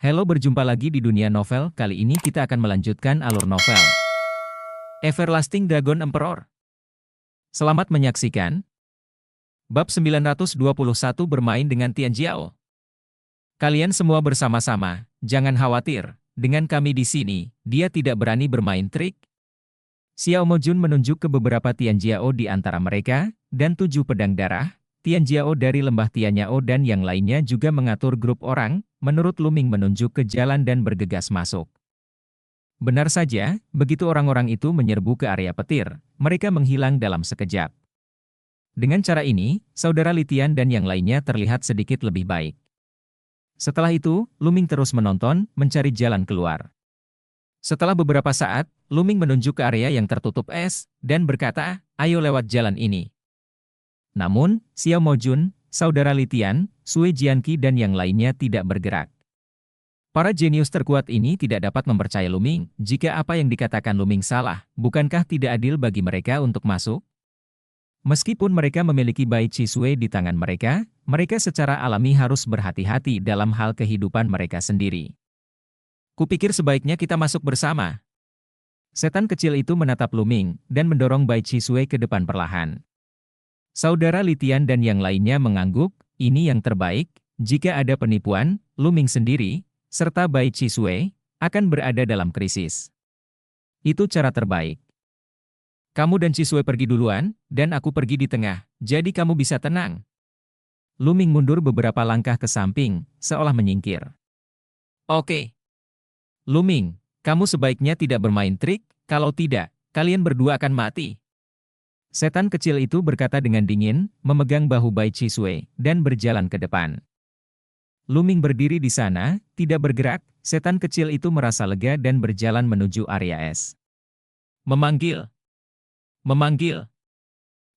Halo, berjumpa lagi di dunia novel. Kali ini kita akan melanjutkan alur novel Everlasting Dragon Emperor. Selamat menyaksikan. Bab 921, bermain dengan Tian Jiao. Kalian semua bersama-sama, jangan khawatir. Dengan kami di sini, dia tidak berani bermain trik. Xiao Mojun menunjuk ke beberapa Tian Jiao di antara mereka, dan 7 pedang darah. Tian Jiao dari lembah Tianyao dan yang lainnya juga mengatur grup orang, menurut Luming menunjuk ke jalan dan bergegas masuk. Benar saja, begitu orang-orang itu menyerbu ke area petir, mereka menghilang dalam sekejap. Dengan cara ini, saudara Litian dan yang lainnya terlihat sedikit lebih baik. Setelah itu, Luming terus menonton, mencari jalan keluar. Setelah beberapa saat, Luming menunjuk ke area yang tertutup es, dan berkata, "Ayo lewat jalan ini." Namun, Xiao Mojun, saudara Litian, Sui Jianqi dan yang lainnya tidak bergerak. Para jenius terkuat ini tidak dapat mempercayai Luming, jika apa yang dikatakan Luming salah, bukankah tidak adil bagi mereka untuk masuk? Meskipun mereka memiliki Bai Chi Sui di tangan mereka, mereka secara alami harus berhati-hati dalam hal kehidupan mereka sendiri. Kupikir sebaiknya kita masuk bersama. Setan kecil itu menatap Luming, dan mendorong Bai Chi Sui ke depan perlahan. Saudara Litian dan yang lainnya mengangguk, ini yang terbaik, jika ada penipuan, Luming sendiri, serta Bai Chi Sui, akan berada dalam krisis. Itu cara terbaik. Kamu dan Chi Sui pergi duluan, dan aku pergi di tengah, jadi kamu bisa tenang. Luming mundur beberapa langkah ke samping, seolah menyingkir. Oke. Luming, kamu sebaiknya tidak bermain trik, kalau tidak, kalian berdua akan mati. Setan kecil itu berkata dengan dingin, memegang bahu Bai Chi Sui, dan berjalan ke depan. Luming berdiri di sana, tidak bergerak, setan kecil itu merasa lega dan berjalan menuju area es. Memanggil. Memanggil.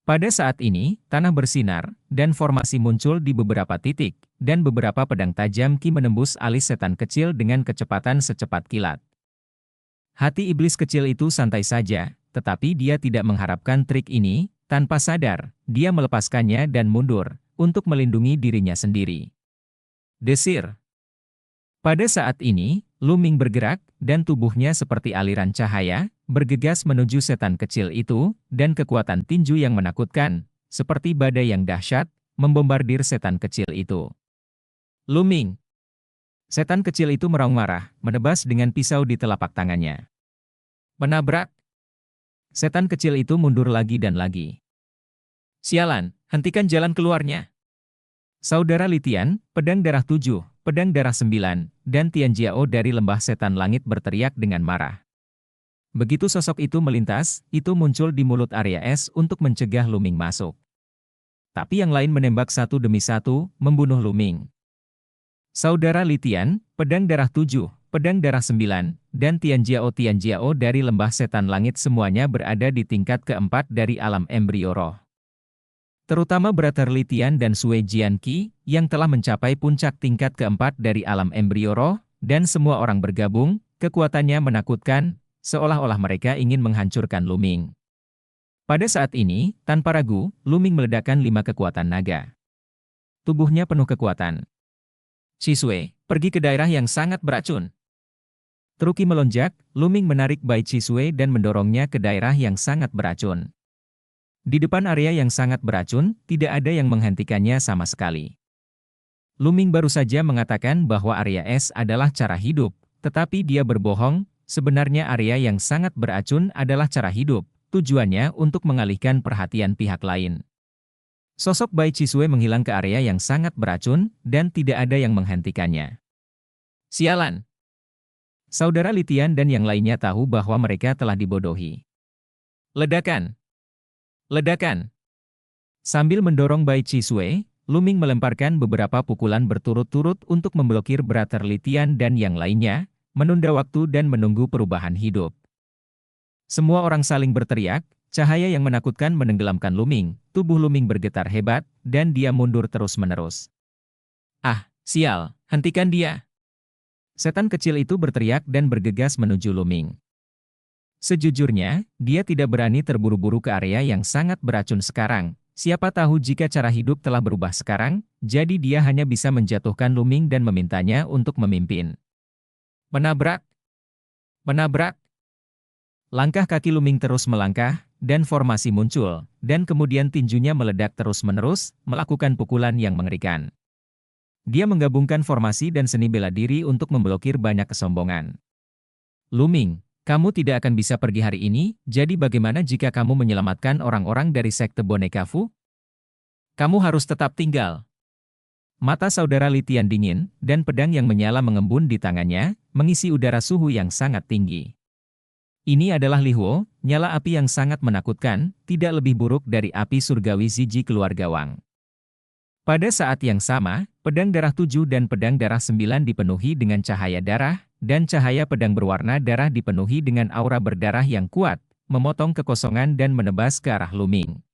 Pada saat ini, tanah bersinar, dan formasi muncul di beberapa titik, dan beberapa pedang tajam ki menembus alis setan kecil dengan kecepatan secepat kilat. Hati iblis kecil itu santai saja, tetapi dia tidak mengharapkan trik ini. Tanpa sadar, dia melepaskannya dan mundur, untuk melindungi dirinya sendiri. Desir. Pada saat ini, Luming bergerak, dan tubuhnya seperti aliran cahaya, bergegas menuju setan kecil itu, dan kekuatan tinju yang menakutkan, seperti badai yang dahsyat, membombardir setan kecil itu. Luming. Setan kecil itu meraung marah, menebas dengan pisau di telapak tangannya. Menabrak. Setan kecil itu mundur lagi dan lagi. Sialan, hentikan jalan keluarnya. Saudara Litian, pedang darah 7, pedang darah 9, dan Tian Jiao dari lembah setan langit berteriak dengan marah. Begitu sosok itu melintas, itu muncul di mulut area es untuk mencegah Luming masuk. Tapi yang lain menembak satu demi satu, membunuh Luming. Saudara Litian, pedang darah 7, pedang darah 9, dan Tian Jiao dari lembah setan langit semuanya berada di tingkat keempat dari alam embrio roh. Terutama Brother Litian dan Sui Jianqi, yang telah mencapai puncak tingkat keempat dari alam embrio roh, dan semua orang bergabung, kekuatannya menakutkan, seolah-olah mereka ingin menghancurkan Luming. Pada saat ini, tanpa ragu, Luming meledakkan 5 kekuatan naga. Tubuhnya penuh kekuatan. Chi Sui, pergi ke daerah yang sangat beracun. Truki melonjak, Luming menarik Bai Chi Sui dan mendorongnya ke daerah yang sangat beracun. Di depan area yang sangat beracun, tidak ada yang menghentikannya sama sekali. Luming baru saja mengatakan bahwa area es adalah cara hidup, tetapi dia berbohong, sebenarnya area yang sangat beracun adalah cara hidup, tujuannya untuk mengalihkan perhatian pihak lain. Sosok Bai Chi Sui menghilang ke area yang sangat beracun, dan tidak ada yang menghentikannya. Sialan! Saudara Litian dan yang lainnya tahu bahwa mereka telah dibodohi. Ledakan! Ledakan! Sambil mendorong Bai Chi Sui, Luming melemparkan beberapa pukulan berturut-turut untuk memblokir Brother Litian dan yang lainnya, menunda waktu dan menunggu perubahan hidup. Semua orang saling berteriak, cahaya yang menakutkan menenggelamkan Luming, tubuh Luming bergetar hebat, dan dia mundur terus-menerus. Ah, sial, hentikan dia! Setan kecil itu berteriak dan bergegas menuju Luming. Sejujurnya, dia tidak berani terburu-buru ke area yang sangat beracun sekarang. Siapa tahu jika cara hidup telah berubah sekarang, jadi dia hanya bisa menjatuhkan Luming dan memintanya untuk memimpin. Menabrak, menabrak. Langkah kaki Luming terus melangkah, dan formasi muncul, dan kemudian tinjunya meledak terus-menerus, melakukan pukulan yang mengerikan. Dia menggabungkan formasi dan seni bela diri untuk memblokir banyak kesombongan. Luming, kamu tidak akan bisa pergi hari ini, jadi bagaimana jika kamu menyelamatkan orang-orang dari sekte boneka Fu? Kamu harus tetap tinggal. Mata saudara Litian dingin, dan pedang yang menyala mengembun di tangannya, mengisi udara suhu yang sangat tinggi. Ini adalah Li Huo, nyala api yang sangat menakutkan, tidak lebih buruk dari api surgawi Ziji keluarga Wang. Pada saat yang sama, pedang darah 7 dan pedang darah 9 dipenuhi dengan cahaya darah, dan cahaya pedang berwarna darah dipenuhi dengan aura berdarah yang kuat, memotong kekosongan dan menebas ke arah Luming.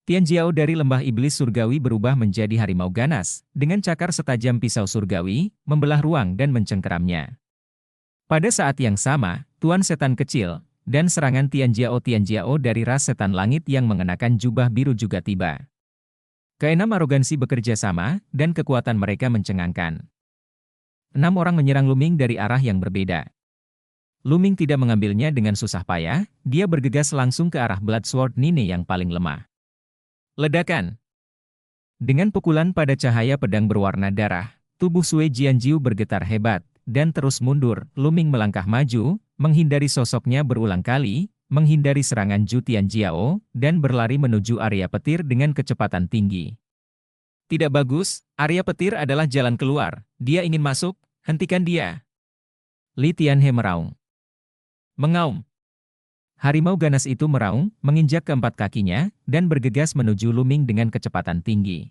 Tianjiao dari lembah iblis surgawi berubah menjadi harimau ganas, dengan cakar setajam pisau surgawi, membelah ruang dan mencengkeramnya. Pada saat yang sama, Tuan Setan Kecil, dan serangan Tianjiao dari ras setan langit yang mengenakan jubah biru juga tiba. Keenam arogansi bekerja sama, dan kekuatan mereka mencengangkan. 6 orang menyerang Luming dari arah yang berbeda. Luming tidak mengambilnya dengan susah payah, dia bergegas langsung ke arah Bloodsword Nine yang paling lemah. Ledakan. Dengan pukulan pada cahaya pedang berwarna darah, tubuh Sui Jianjiu bergetar hebat, dan terus mundur. Luming melangkah maju, menghindari sosoknya berulang kali, menghindari serangan Zhu Tianjiao, dan berlari menuju area petir dengan kecepatan tinggi. Tidak bagus, area petir adalah jalan keluar. Dia ingin masuk, hentikan dia. Li Tianhe meraung. Mengaum. Harimau ganas itu meraung, menginjak keempat kakinya, dan bergegas menuju Luming dengan kecepatan tinggi.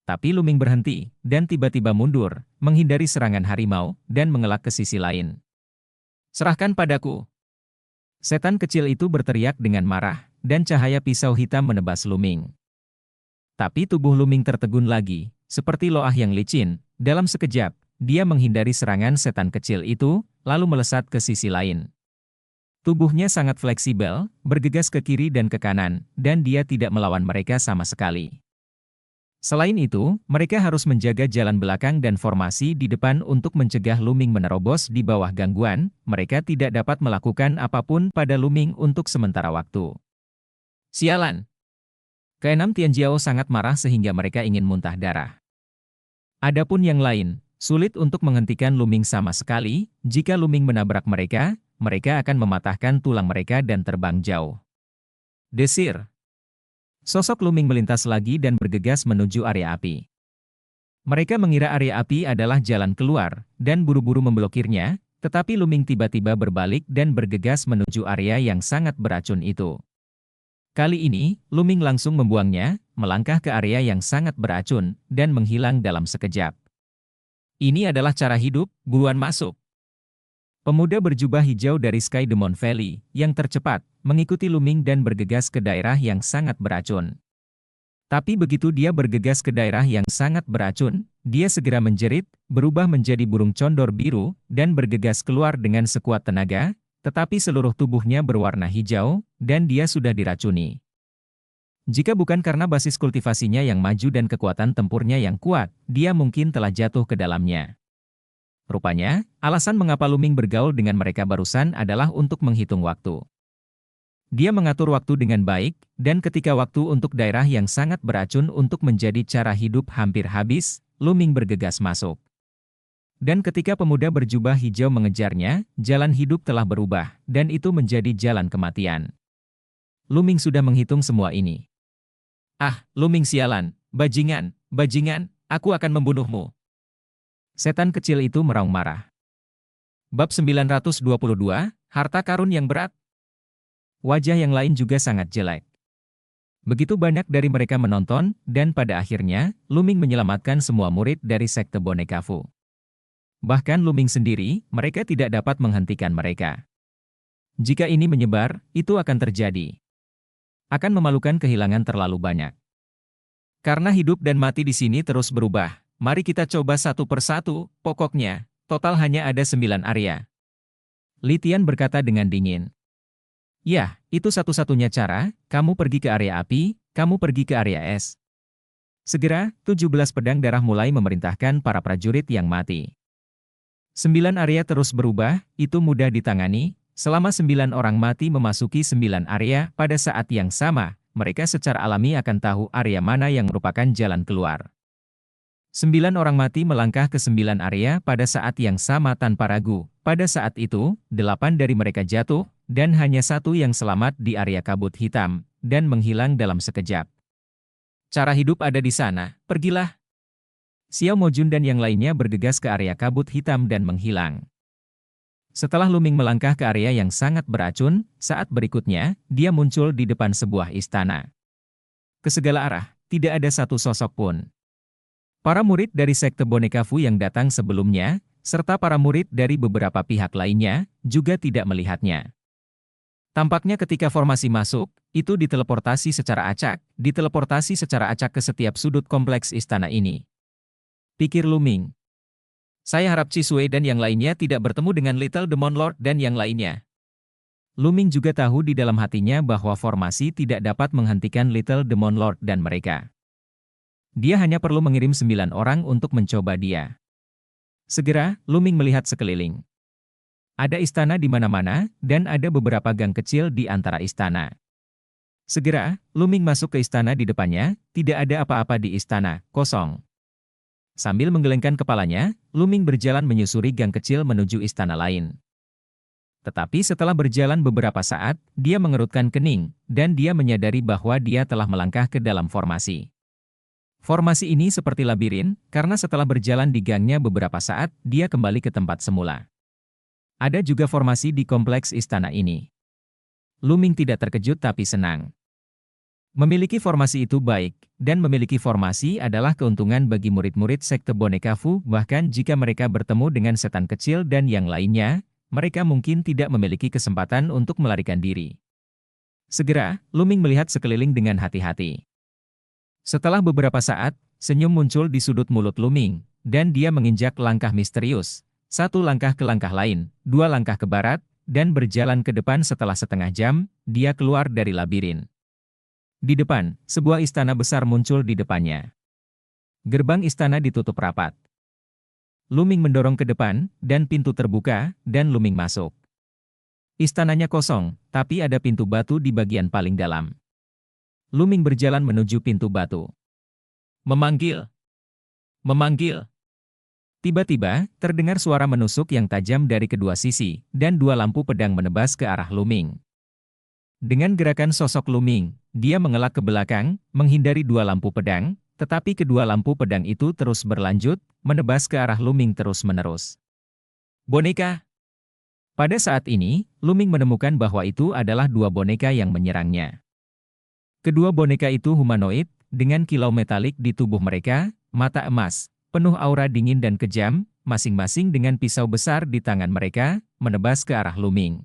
Tapi Luming berhenti, dan tiba-tiba mundur, menghindari serangan harimau, dan mengelak ke sisi lain. Serahkan padaku. Setan kecil itu berteriak dengan marah, dan cahaya pisau hitam menebas Luming. Tapi tubuh Luming tertegun lagi, seperti loah yang licin. Dalam sekejap, dia menghindari serangan setan kecil itu, lalu melesat ke sisi lain. Tubuhnya sangat fleksibel, bergegas ke kiri dan ke kanan, dan dia tidak melawan mereka sama sekali. Selain itu, mereka harus menjaga jalan belakang dan formasi di depan untuk mencegah Luming menerobos di bawah gangguan. Mereka tidak dapat melakukan apapun pada Luming untuk sementara waktu. Sialan! Keenam Tianjiao sangat marah sehingga mereka ingin muntah darah. Adapun yang lain, sulit untuk menghentikan Luming sama sekali. Jika Luming menabrak mereka, mereka akan mematahkan tulang mereka dan terbang jauh. Desir! Sosok Luming melintas lagi dan bergegas menuju area api. Mereka mengira area api adalah jalan keluar, dan buru-buru memblokirnya, tetapi Luming tiba-tiba berbalik dan bergegas menuju area yang sangat beracun itu. Kali ini, Luming langsung membuangnya, melangkah ke area yang sangat beracun, dan menghilang dalam sekejap. Ini adalah cara hidup, buruan masuk. Pemuda berjubah hijau dari Sky Demon Valley, yang tercepat, mengikuti Luming dan bergegas ke daerah yang sangat beracun. Tapi begitu dia bergegas ke daerah yang sangat beracun, dia segera menjerit, berubah menjadi burung condor biru, dan bergegas keluar dengan sekuat tenaga, tetapi seluruh tubuhnya berwarna hijau, dan dia sudah diracuni. Jika bukan karena basis kultivasinya yang maju dan kekuatan tempurnya yang kuat, dia mungkin telah jatuh ke dalamnya. Rupanya, alasan mengapa Luming bergaul dengan mereka barusan adalah untuk menghitung waktu. Dia mengatur waktu dengan baik, dan ketika waktu untuk daerah yang sangat beracun untuk menjadi cara hidup hampir habis, Luming bergegas masuk. Dan ketika pemuda berjubah hijau mengejarnya, jalan hidup telah berubah, dan itu menjadi jalan kematian. Luming sudah menghitung semua ini. Ah, Luming sialan, bajingan, aku akan membunuhmu. Setan kecil itu meraung marah. Bab 922, Harta Karun yang Berat. Wajah yang lain juga sangat jelek. Begitu banyak dari mereka menonton, dan pada akhirnya, Luming menyelamatkan semua murid dari sekte boneka Fu. Bahkan Luming sendiri, mereka tidak dapat menghentikan mereka. Jika ini menyebar, itu akan terjadi. Akan memalukan kehilangan terlalu banyak. Karena hidup dan mati di sini terus berubah. Mari kita coba satu persatu, pokoknya, total hanya ada 9 area. Li Tian berkata dengan dingin. Ya, itu satu-satunya cara, kamu pergi ke area api, kamu pergi ke area es. Segera, 17 pedang darah mulai memerintahkan para prajurit yang mati. 9 area terus berubah, itu mudah ditangani, selama 9 orang mati memasuki 9 area pada saat yang sama, mereka secara alami akan tahu area mana yang merupakan jalan keluar. 9 orang mati melangkah ke 9 area pada saat yang sama tanpa ragu. Pada saat itu, 8 dari mereka jatuh, dan hanya 1 yang selamat di area kabut hitam, dan menghilang dalam sekejap. Cara hidup ada di sana, pergilah. Xiao Mojun dan yang lainnya bergegas ke area kabut hitam dan menghilang. Setelah Luming melangkah ke area yang sangat beracun, saat berikutnya, dia muncul di depan sebuah istana. Ke segala arah, tidak ada satu sosok pun. Para murid dari sekte boneka Fu yang datang sebelumnya, serta para murid dari beberapa pihak lainnya, juga tidak melihatnya. Tampaknya ketika formasi masuk, itu diteleportasi secara acak ke setiap sudut kompleks istana ini. Pikir Luming. Saya harap Cisue dan yang lainnya tidak bertemu dengan Little Demon Lord dan yang lainnya. Luming juga tahu di dalam hatinya bahwa formasi tidak dapat menghentikan Little Demon Lord dan mereka. Dia hanya perlu mengirim 9 orang untuk mencoba dia. Segera, Luming melihat sekeliling. Ada istana di mana-mana, dan ada beberapa gang kecil di antara istana. Segera, Luming masuk ke istana di depannya, tidak ada apa-apa di istana, kosong. Sambil menggelengkan kepalanya, Luming berjalan menyusuri gang kecil menuju istana lain. Tetapi setelah berjalan beberapa saat, dia mengerutkan kening, dan dia menyadari bahwa dia telah melangkah ke dalam formasi. Formasi ini seperti labirin, karena setelah berjalan di gangnya beberapa saat, dia kembali ke tempat semula. Ada juga formasi di kompleks istana ini. Luming tidak terkejut tapi senang. Memiliki formasi itu baik, dan memiliki formasi adalah keuntungan bagi murid-murid sekte boneka Fu, bahkan jika mereka bertemu dengan setan kecil dan yang lainnya, mereka mungkin tidak memiliki kesempatan untuk melarikan diri. Segera, Luming melihat sekeliling dengan hati-hati. Setelah beberapa saat, senyum muncul di sudut mulut Luming, dan dia menginjak langkah misterius, 1 langkah ke langkah lain, 2 langkah ke barat, dan berjalan ke depan setelah setengah jam, dia keluar dari labirin. Di depan, sebuah istana besar muncul di depannya. Gerbang istana ditutup rapat. Luming mendorong ke depan, dan pintu terbuka, dan Luming masuk. Istananya kosong, tapi ada pintu batu di bagian paling dalam. Luming berjalan menuju pintu batu. Memanggil. Memanggil. Tiba-tiba, terdengar suara menusuk yang tajam dari kedua sisi, dan 2 lampu pedang menebas ke arah Luming. Dengan gerakan sosok Luming, dia mengelak ke belakang, menghindari 2 lampu pedang, tetapi kedua lampu pedang itu terus berlanjut, menebas ke arah Luming terus-menerus. Boneka. Pada saat ini, Luming menemukan bahwa itu adalah 2 boneka yang menyerangnya. Kedua boneka itu humanoid, dengan kilau metalik di tubuh mereka, mata emas, penuh aura dingin dan kejam, masing-masing dengan pisau besar di tangan mereka, menebas ke arah Luming.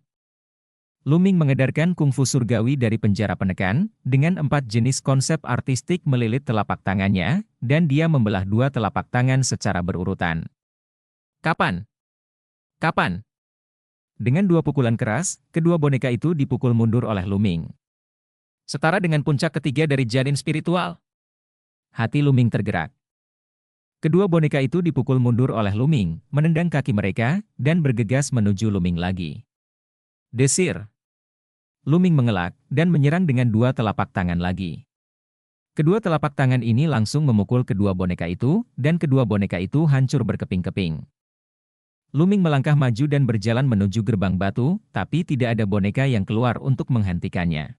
Luming mengedarkan kungfu surgawi dari penjara penekan, dengan 4 jenis konsep artistik melilit telapak tangannya, dan dia membelah 2 telapak tangan secara berurutan. Kapan? Kapan? Dengan 2 pukulan keras, kedua boneka itu dipukul mundur oleh Luming. Setara dengan puncak ketiga dari janin spiritual. Hati Luming tergerak. Kedua boneka itu dipukul mundur oleh Luming, menendang kaki mereka, dan bergegas menuju Luming lagi. Desir. Luming mengelak, dan menyerang dengan 2 telapak tangan lagi. Kedua telapak tangan ini langsung memukul kedua boneka itu, dan kedua boneka itu hancur berkeping-keping. Luming melangkah maju dan berjalan menuju gerbang batu, tapi tidak ada boneka yang keluar untuk menghentikannya.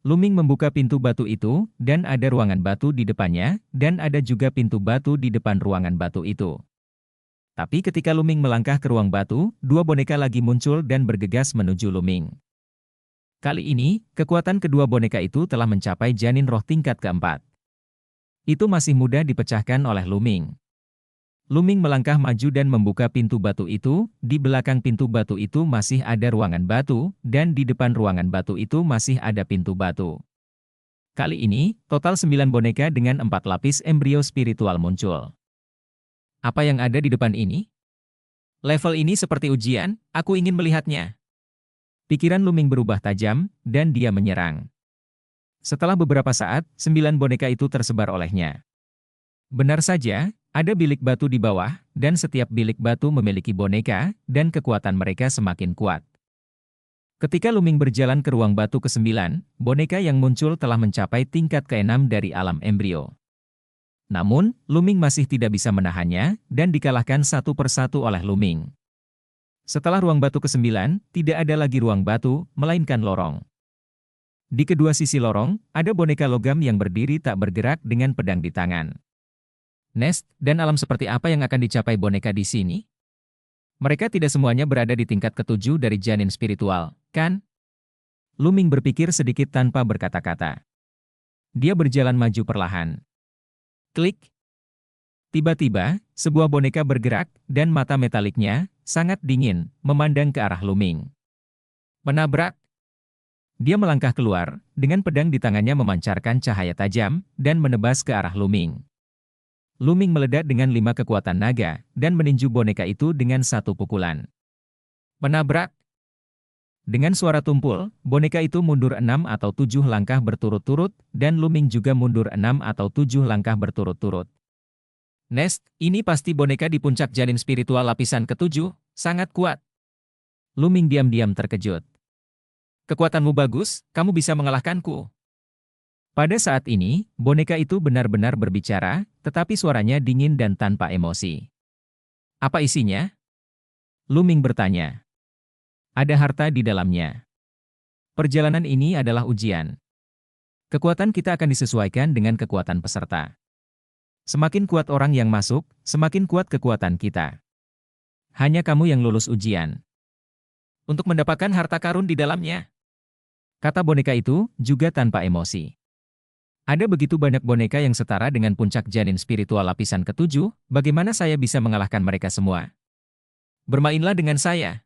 Luming membuka pintu batu itu, dan ada ruangan batu di depannya, dan ada juga pintu batu di depan ruangan batu itu. Tapi ketika Luming melangkah ke ruang batu, 2 boneka lagi muncul dan bergegas menuju Luming. Kali ini, kekuatan kedua boneka itu telah mencapai janin roh tingkat keempat. Itu masih mudah dipecahkan oleh Luming. Luming melangkah maju dan membuka pintu batu itu, di belakang pintu batu itu masih ada ruangan batu, dan di depan ruangan batu itu masih ada pintu batu. Kali ini, total 9 boneka dengan 4 lapis embrio spiritual muncul. Apa yang ada di depan ini? Level ini seperti ujian, aku ingin melihatnya. Pikiran Luming berubah tajam, dan dia menyerang. Setelah beberapa saat, 9 boneka itu tersebar olehnya. Benar saja, Ada bilik batu di bawah, dan setiap bilik batu memiliki boneka, dan kekuatan mereka semakin kuat. Ketika Luming berjalan ke ruang batu ke-9, boneka yang muncul telah mencapai tingkat ke-6 dari alam embrio. Namun, Luming masih tidak bisa menahannya, dan dikalahkan satu persatu oleh Luming. Setelah ruang batu ke-9, tidak ada lagi ruang batu, melainkan lorong. Di kedua sisi lorong, ada boneka logam yang berdiri tak bergerak dengan pedang di tangan. Nest, dan alam seperti apa yang akan dicapai boneka di sini? Mereka tidak semuanya berada di tingkat ke-7 dari janin spiritual, kan? Luming berpikir sedikit tanpa berkata-kata. Dia berjalan maju perlahan. Klik. Tiba-tiba, sebuah boneka bergerak, dan mata metaliknya sangat dingin, memandang ke arah Luming. Menabrak. Dia melangkah keluar, dengan pedang di tangannya memancarkan cahaya tajam, dan menebas ke arah Luming. Luming meledak dengan 5 kekuatan naga, dan meninju boneka itu dengan satu pukulan. Menabrak. Dengan suara tumpul, boneka itu mundur 6 atau 7 langkah berturut-turut, dan Luming juga mundur 6 atau 7 langkah berturut-turut. Nest, ini pasti boneka di puncak janin spiritual lapisan ke-7, sangat kuat. Luming diam-diam terkejut. Kekuatanmu bagus, kamu bisa mengalahkanku. Pada saat ini, boneka itu benar-benar berbicara, tetapi suaranya dingin dan tanpa emosi. Apa isinya? Luming bertanya. Ada harta di dalamnya. Perjalanan ini adalah ujian. Kekuatan kita akan disesuaikan dengan kekuatan peserta. Semakin kuat orang yang masuk, semakin kuat kekuatan kita. Hanya kamu yang lulus ujian. Untuk mendapatkan harta karun di dalamnya. Kata boneka itu, juga tanpa emosi. Ada begitu banyak boneka yang setara dengan puncak janin spiritual lapisan ke-7, bagaimana saya bisa mengalahkan mereka semua? Bermainlah dengan saya.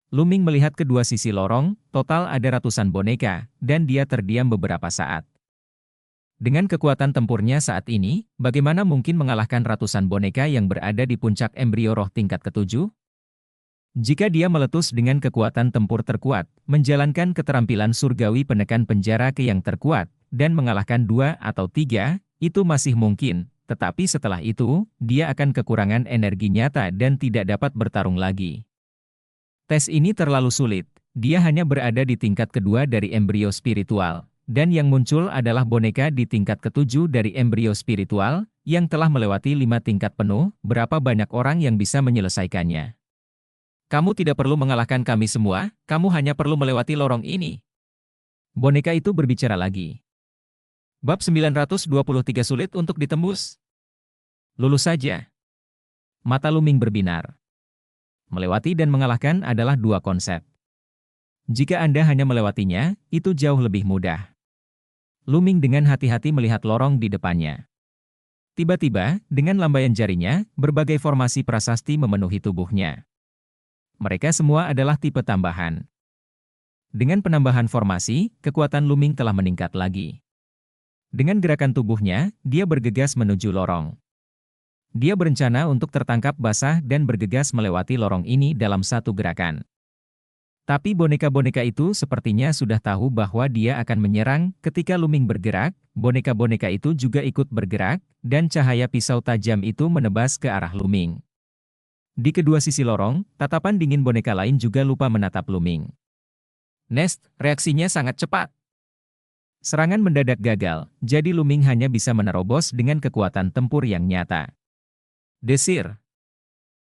Luming melihat kedua sisi lorong, total ada ratusan boneka, dan dia terdiam beberapa saat. Dengan kekuatan tempurnya saat ini, bagaimana mungkin mengalahkan ratusan boneka yang berada di puncak embrio roh tingkat ke-7? Jika dia meletus dengan kekuatan tempur terkuat, menjalankan keterampilan surgawi penekan penjara ke yang terkuat, dan mengalahkan 2 atau 3, itu masih mungkin, tetapi setelah itu, dia akan kekurangan energi nyata dan tidak dapat bertarung lagi. Tes ini terlalu sulit, dia hanya berada di tingkat kedua dari embrio spiritual, dan yang muncul adalah boneka di tingkat ke-7 dari embrio spiritual, yang telah melewati 5 tingkat penuh, berapa banyak orang yang bisa menyelesaikannya. Kamu tidak perlu mengalahkan kami semua, kamu hanya perlu melewati lorong ini. Boneka itu berbicara lagi. Bab 923 sulit untuk ditembus. Lulus saja. Mata Luming berbinar. Melewati dan mengalahkan adalah dua konsep. Jika Anda hanya melewatinya, itu jauh lebih mudah. Luming dengan hati-hati melihat lorong di depannya. Tiba-tiba, dengan lambaian jarinya, berbagai formasi prasasti memenuhi tubuhnya. Mereka semua adalah tipe tambahan. Dengan penambahan formasi, kekuatan Luming telah meningkat lagi. Dengan gerakan tubuhnya, dia bergegas menuju lorong. Dia berencana untuk tertangkap basah dan bergegas melewati lorong ini dalam satu gerakan. Tapi boneka-boneka itu sepertinya sudah tahu bahwa dia akan menyerang. Ketika Luming bergerak, boneka-boneka itu juga ikut bergerak, dan cahaya pisau tajam itu menebas ke arah Luming. Di kedua sisi lorong, tatapan dingin boneka lain juga lupa menatap Luming. Nest, reaksinya sangat cepat. Serangan mendadak gagal, jadi Luming hanya bisa menerobos dengan kekuatan tempur yang nyata. Desir.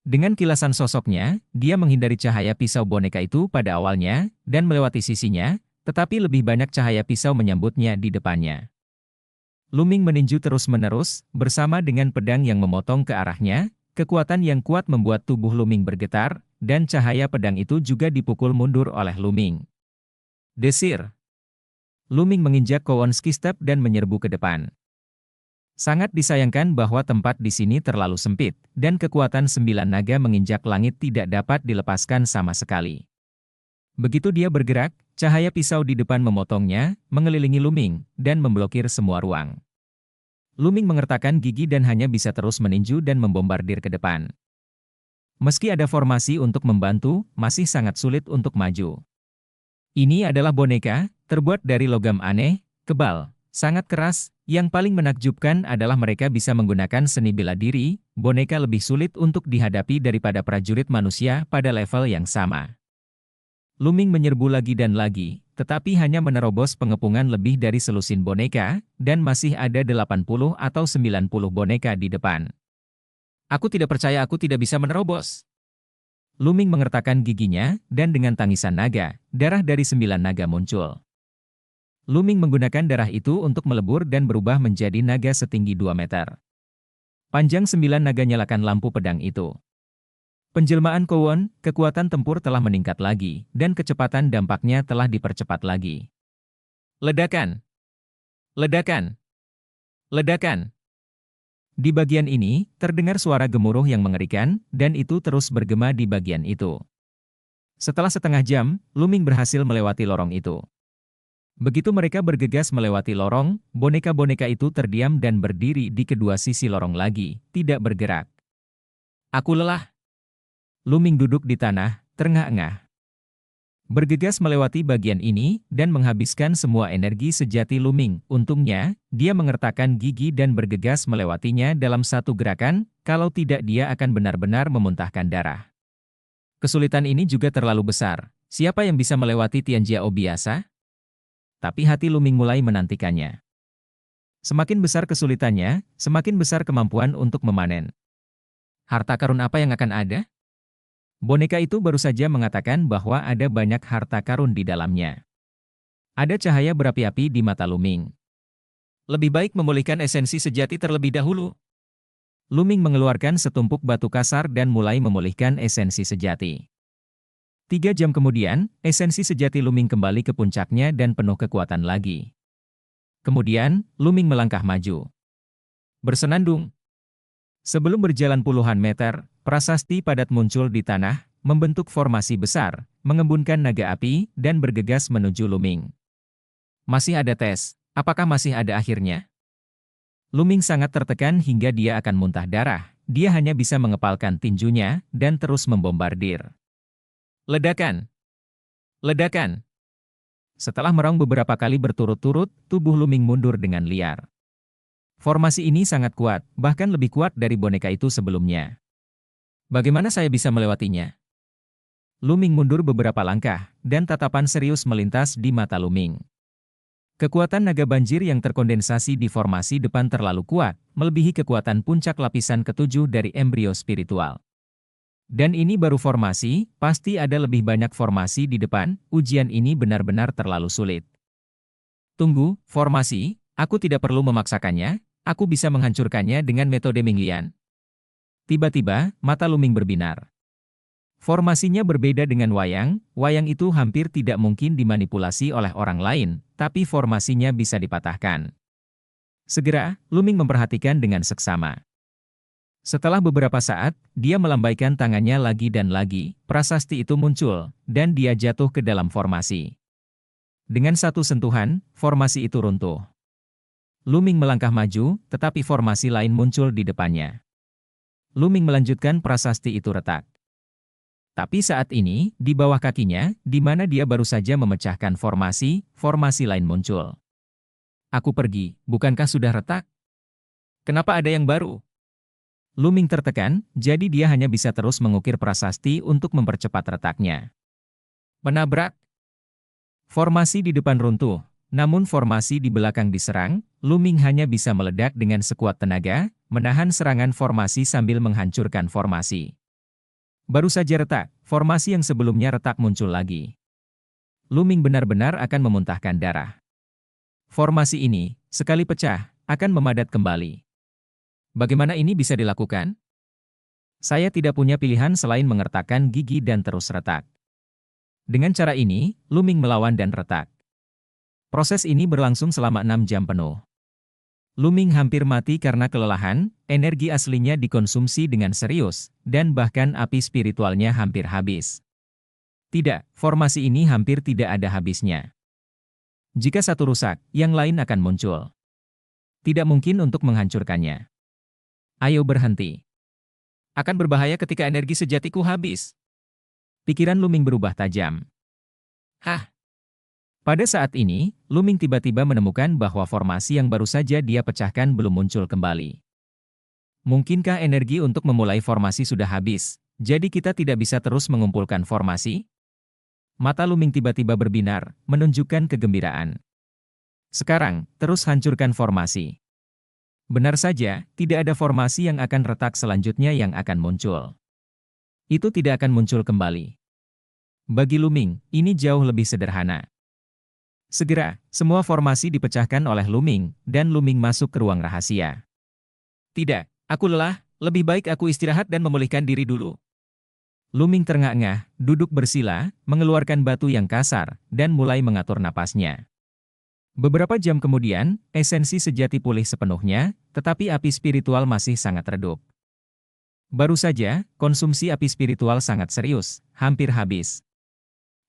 Dengan kilasan sosoknya, dia menghindari cahaya pisau boneka itu pada awalnya, dan melewati sisinya, tetapi lebih banyak cahaya pisau menyambutnya di depannya. Luming meninju terus-menerus, bersama dengan pedang yang memotong ke arahnya, kekuatan yang kuat membuat tubuh Luming bergetar, dan cahaya pedang itu juga dipukul mundur oleh Luming. Desir. Luming menginjak Kowonski Step dan menyerbu ke depan. Sangat disayangkan bahwa tempat di sini terlalu sempit, dan kekuatan 9 naga menginjak langit tidak dapat dilepaskan sama sekali. Begitu dia bergerak, cahaya pisau di depan memotongnya, mengelilingi Luming, dan memblokir semua ruang. Luming mengertakkan gigi dan hanya bisa terus meninju dan membombardir ke depan. Meski ada formasi untuk membantu, masih sangat sulit untuk maju. Ini adalah boneka, terbuat dari logam aneh, kebal, sangat keras, Yang paling menakjubkan adalah mereka bisa menggunakan seni bela diri, boneka lebih sulit untuk dihadapi daripada prajurit manusia pada level yang sama. Luming menyerbu lagi dan lagi, tetapi hanya menerobos pengepungan lebih dari selusin boneka, dan masih ada 80 atau 90 boneka di depan. Aku tidak percaya aku tidak bisa menerobos. Luming mengertakkan giginya, dan dengan tangisan naga, darah dari 9 naga muncul. Luming menggunakan darah itu untuk melebur dan berubah menjadi naga setinggi 2 meter. Panjang 9 naga nyalakan lampu pedang itu. Penjelmaan Kowon, kekuatan tempur telah meningkat lagi, dan kecepatan dampaknya telah dipercepat lagi. Ledakan! Ledakan! Ledakan! Di bagian ini, terdengar suara gemuruh yang mengerikan, dan itu terus bergema di bagian itu. Setelah setengah jam, Luming berhasil melewati lorong itu. Begitu mereka bergegas melewati lorong, boneka-boneka itu terdiam dan berdiri di kedua sisi lorong lagi, tidak bergerak. Aku lelah. Luming duduk di tanah, terengah-engah. Bergegas melewati bagian ini, dan menghabiskan semua energi sejati Luming. Untungnya, dia mengertakkan gigi dan bergegas melewatinya dalam satu gerakan, kalau tidak dia akan benar-benar memuntahkan darah. Kesulitan ini juga terlalu besar. Siapa yang bisa melewati Tianjiao biasa? Tapi hati Luming mulai menantikannya. Semakin besar kesulitannya, semakin besar kemampuan untuk memanen. Harta karun apa yang akan ada? Boneka itu baru saja mengatakan bahwa ada banyak harta karun di dalamnya. Ada cahaya berapi-api di mata Luming. Lebih baik memulihkan esensi sejati terlebih dahulu. Luming mengeluarkan setumpuk batu kasar dan mulai memulihkan esensi sejati. 3 jam kemudian, esensi sejati Luming kembali ke puncaknya dan penuh kekuatan lagi. Kemudian, Luming melangkah maju. Bersenandung. Sebelum berjalan puluhan meter, prasasti padat muncul di tanah, membentuk formasi besar, mengembunkan naga api, dan bergegas menuju Luming. Masih ada tes, apakah masih ada akhirnya? Luming sangat tertekan hingga dia akan muntah darah, dia hanya bisa mengepalkan tinjunya, dan terus membombardir. Ledakan! Ledakan! Setelah meraung beberapa kali berturut-turut, tubuh Luming mundur dengan liar. Formasi ini sangat kuat, bahkan lebih kuat dari boneka itu sebelumnya. Bagaimana saya bisa melewatinya? Luming mundur beberapa langkah, dan tatapan serius melintas di mata Luming. Kekuatan naga banjir yang terkondensasi di formasi depan terlalu kuat, melebihi kekuatan puncak lapisan ketujuh dari embrio spiritual. Dan ini baru formasi, pasti ada lebih banyak formasi di depan, ujian ini benar-benar terlalu sulit. Tunggu, formasi, aku tidak perlu memaksakannya, aku bisa menghancurkannya dengan metode Ming Lian. Tiba-tiba, mata Luming berbinar. Formasinya berbeda dengan wayang, wayang itu hampir tidak mungkin dimanipulasi oleh orang lain, tapi formasinya bisa dipatahkan. Segera, Luming memperhatikan dengan seksama. Setelah beberapa saat, dia melambaikan tangannya lagi dan lagi, prasasti itu muncul, dan dia jatuh ke dalam formasi. Dengan satu sentuhan, formasi itu runtuh. Luming melangkah maju, tetapi formasi lain muncul di depannya. Luming melanjutkan prasasti itu retak. Tapi saat ini, di bawah kakinya, di mana dia baru saja memecahkan formasi, formasi lain muncul. Aku pergi, bukankah sudah retak? Kenapa ada yang baru? Luming tertekan, jadi dia hanya bisa terus mengukir prasasti untuk mempercepat retaknya. Menabrak. Formasi di depan runtuh, namun formasi di belakang diserang, Luming hanya bisa meledak dengan sekuat tenaga, menahan serangan formasi sambil menghancurkan formasi. Baru saja retak, formasi yang sebelumnya retak muncul lagi. Luming benar-benar akan memuntahkan darah. Formasi ini, sekali pecah, akan memadat kembali. Bagaimana ini bisa dilakukan? Saya tidak punya pilihan selain mengertakkan gigi dan terus retak. Dengan cara ini, Luming melawan dan retak. Proses ini berlangsung selama 6 jam penuh. Luming hampir mati karena kelelahan, energi aslinya dikonsumsi dengan serius, dan bahkan api spiritualnya hampir habis. Tidak, formasi ini hampir tidak ada habisnya. Jika satu rusak, yang lain akan muncul. Tidak mungkin untuk menghancurkannya. Ayo berhenti. Akan berbahaya ketika energi sejatiku habis. Pikiran Luming berubah tajam. Hah? Pada saat ini, Luming tiba-tiba menemukan bahwa formasi yang baru saja dia pecahkan belum muncul kembali. Mungkinkah energi untuk memulai formasi sudah habis, jadi kita tidak bisa terus mengumpulkan formasi? Mata Luming tiba-tiba berbinar, menunjukkan kegembiraan. Sekarang, terus hancurkan formasi. Benar saja, tidak ada formasi yang akan retak selanjutnya yang akan muncul. Itu tidak akan muncul kembali. Bagi Luming, ini jauh lebih sederhana. Segera, semua formasi dipecahkan oleh Luming, dan Luming masuk ke ruang rahasia. Tidak, aku lelah, lebih baik aku istirahat dan memulihkan diri dulu. Luming terengah-engah, duduk bersila, mengeluarkan batu yang kasar, dan mulai mengatur napasnya. Beberapa jam kemudian, esensi sejati pulih sepenuhnya, tetapi api spiritual masih sangat redup. Baru saja, konsumsi api spiritual sangat serius, hampir habis.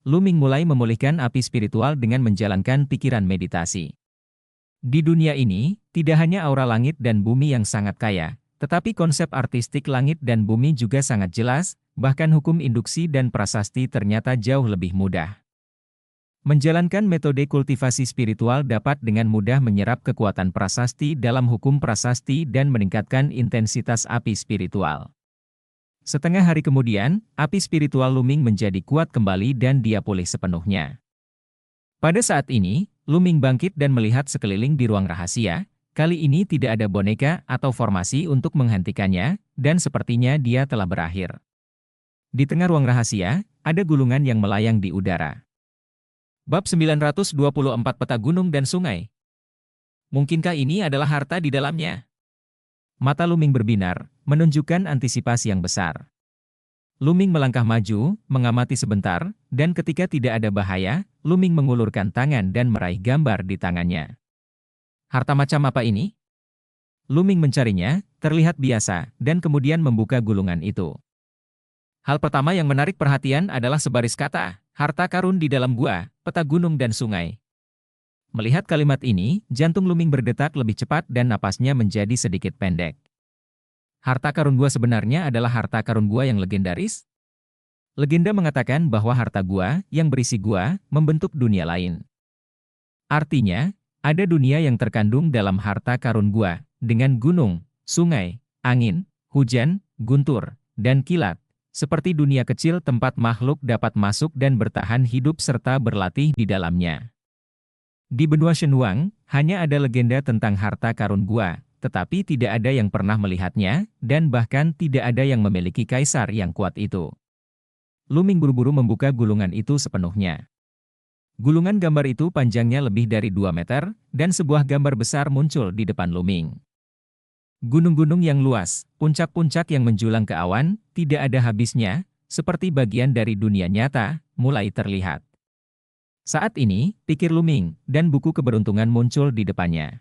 Luming mulai memulihkan api spiritual dengan menjalankan pikiran meditasi. Di dunia ini, tidak hanya aura langit dan bumi yang sangat kaya, tetapi konsep artistik langit dan bumi juga sangat jelas, bahkan hukum induksi dan prasasti ternyata jauh lebih mudah. Menjalankan metode kultivasi spiritual dapat dengan mudah menyerap kekuatan prasasti dalam hukum prasasti dan meningkatkan intensitas api spiritual. Setengah hari kemudian, api spiritual Luming menjadi kuat kembali dan dia pulih sepenuhnya. Pada saat ini, Luming bangkit dan melihat sekeliling di ruang rahasia. Kali ini tidak ada boneka atau formasi untuk menghentikannya, dan sepertinya dia telah berakhir. Di tengah ruang rahasia, ada gulungan yang melayang di udara. Bab 924 Peta Gunung dan Sungai. Mungkinkah ini adalah harta di dalamnya? Mata Luming berbinar, menunjukkan antisipasi yang besar. Luming melangkah maju, mengamati sebentar, dan ketika tidak ada bahaya, Luming mengulurkan tangan dan meraih gambar di tangannya. Harta macam apa ini? Luming mencarinya, terlihat biasa, dan kemudian membuka gulungan itu. Hal pertama yang menarik perhatian adalah sebaris kata, harta karun di dalam gua, peta gunung dan sungai. Melihat kalimat ini, jantung Luming berdetak lebih cepat dan napasnya menjadi sedikit pendek. Harta karun gua sebenarnya adalah harta karun gua yang legendaris? Legenda mengatakan bahwa harta gua, yang berisi gua, membentuk dunia lain. Artinya, ada dunia yang terkandung dalam harta karun gua, dengan gunung, sungai, angin, hujan, guntur, dan kilat, seperti dunia kecil tempat makhluk dapat masuk dan bertahan hidup serta berlatih di dalamnya. Di benua Shenhuang, hanya ada legenda tentang harta karun gua, tetapi tidak ada yang pernah melihatnya, dan bahkan tidak ada yang memiliki kaisar yang kuat itu. Luming buru-buru membuka gulungan itu sepenuhnya. Gulungan gambar itu panjangnya lebih dari 2 meter, dan sebuah gambar besar muncul di depan Luming. Gunung-gunung yang luas, puncak-puncak yang menjulang ke awan, tidak ada habisnya, seperti bagian dari dunia nyata, mulai terlihat. Saat ini, pikir Luming, dan buku keberuntungan muncul di depannya.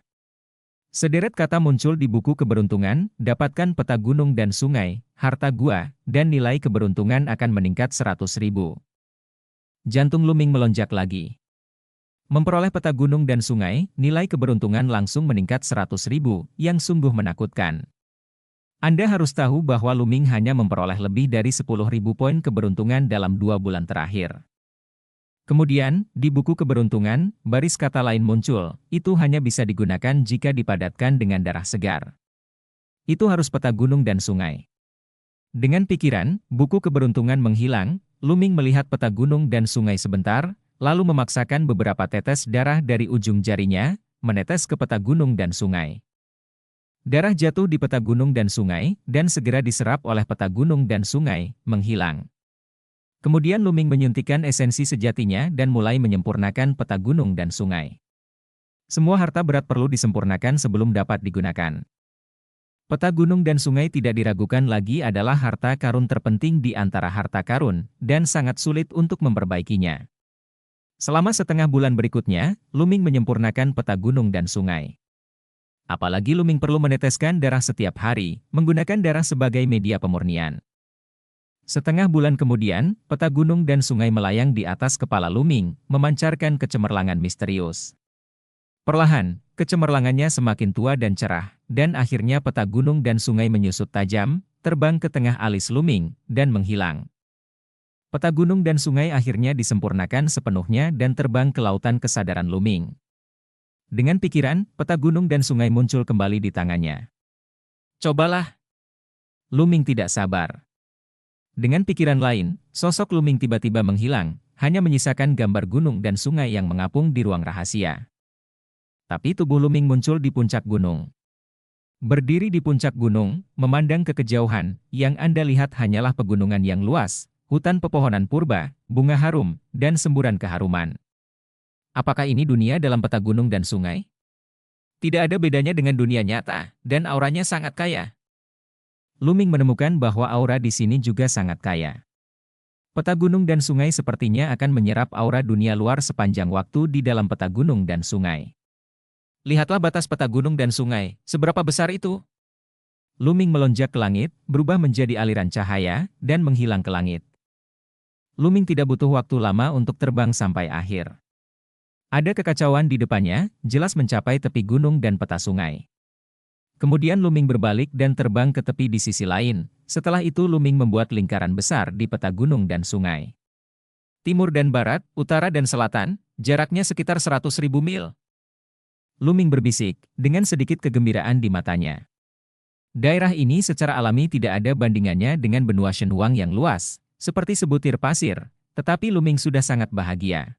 Sederet kata muncul di buku keberuntungan, dapatkan peta gunung dan sungai, harta gua, dan nilai keberuntungan akan meningkat 100.000. Jantung Luming melonjak lagi. Memperoleh peta gunung dan sungai, nilai keberuntungan langsung meningkat 100.000, yang sungguh menakutkan. Anda harus tahu bahwa Luming hanya memperoleh lebih dari 10.000 poin keberuntungan dalam 2 bulan terakhir. Kemudian, di buku keberuntungan, baris kata lain muncul, itu hanya bisa digunakan jika dipadatkan dengan darah segar. Itu harus peta gunung dan sungai. Dengan pikiran, buku keberuntungan menghilang, Luming melihat peta gunung dan sungai sebentar, lalu memaksakan beberapa tetes darah dari ujung jarinya, menetes ke peta gunung dan sungai. Darah jatuh di peta gunung dan sungai, dan segera diserap oleh peta gunung dan sungai, menghilang. Kemudian Luming menyuntikkan esensi sejatinya dan mulai menyempurnakan peta gunung dan sungai. Semua harta berat perlu disempurnakan sebelum dapat digunakan. Peta gunung dan sungai tidak diragukan lagi adalah harta karun terpenting di antara harta karun, dan sangat sulit untuk memperbaikinya. Selama setengah bulan berikutnya, Luming menyempurnakan peta gunung dan sungai. Apalagi Luming perlu meneteskan darah setiap hari, menggunakan darah sebagai media pemurnian. Setengah bulan kemudian, peta gunung dan sungai melayang di atas kepala Luming, memancarkan kecemerlangan misterius. Perlahan, kecemerlangannya semakin tua dan cerah, dan akhirnya peta gunung dan sungai menyusut tajam, terbang ke tengah alis Luming, dan menghilang. Peta gunung dan sungai akhirnya disempurnakan sepenuhnya dan terbang ke lautan kesadaran Luming. Dengan pikiran, peta gunung dan sungai muncul kembali di tangannya. Cobalah. Luming tidak sabar. Dengan pikiran lain, sosok Luming tiba-tiba menghilang, hanya menyisakan gambar gunung dan sungai yang mengapung di ruang rahasia. Tapi tubuh Luming muncul di puncak gunung. Berdiri di puncak gunung, memandang ke kejauhan, yang Anda lihat hanyalah pegunungan yang luas, hutan pepohonan purba, bunga harum, dan semburan keharuman. Apakah ini dunia dalam peta gunung dan sungai? Tidak ada bedanya dengan dunia nyata, dan auranya sangat kaya. Luming menemukan bahwa aura di sini juga sangat kaya. Peta gunung dan sungai sepertinya akan menyerap aura dunia luar sepanjang waktu di dalam peta gunung dan sungai. Lihatlah batas peta gunung dan sungai, seberapa besar itu? Luming melonjak ke langit, berubah menjadi aliran cahaya, dan menghilang ke langit. Luming tidak butuh waktu lama untuk terbang sampai akhir. Ada kekacauan di depannya, jelas mencapai tepi gunung dan peta sungai. Kemudian Luming berbalik dan terbang ke tepi di sisi lain. Setelah itu Luming membuat lingkaran besar di peta gunung dan sungai. Timur dan barat, utara dan selatan, jaraknya sekitar 100.000 mil. Luming berbisik, dengan sedikit kegembiraan di matanya. Daerah ini secara alami tidak ada bandingannya dengan benua Shenhuang yang luas, seperti sebutir pasir, tetapi Luming sudah sangat bahagia.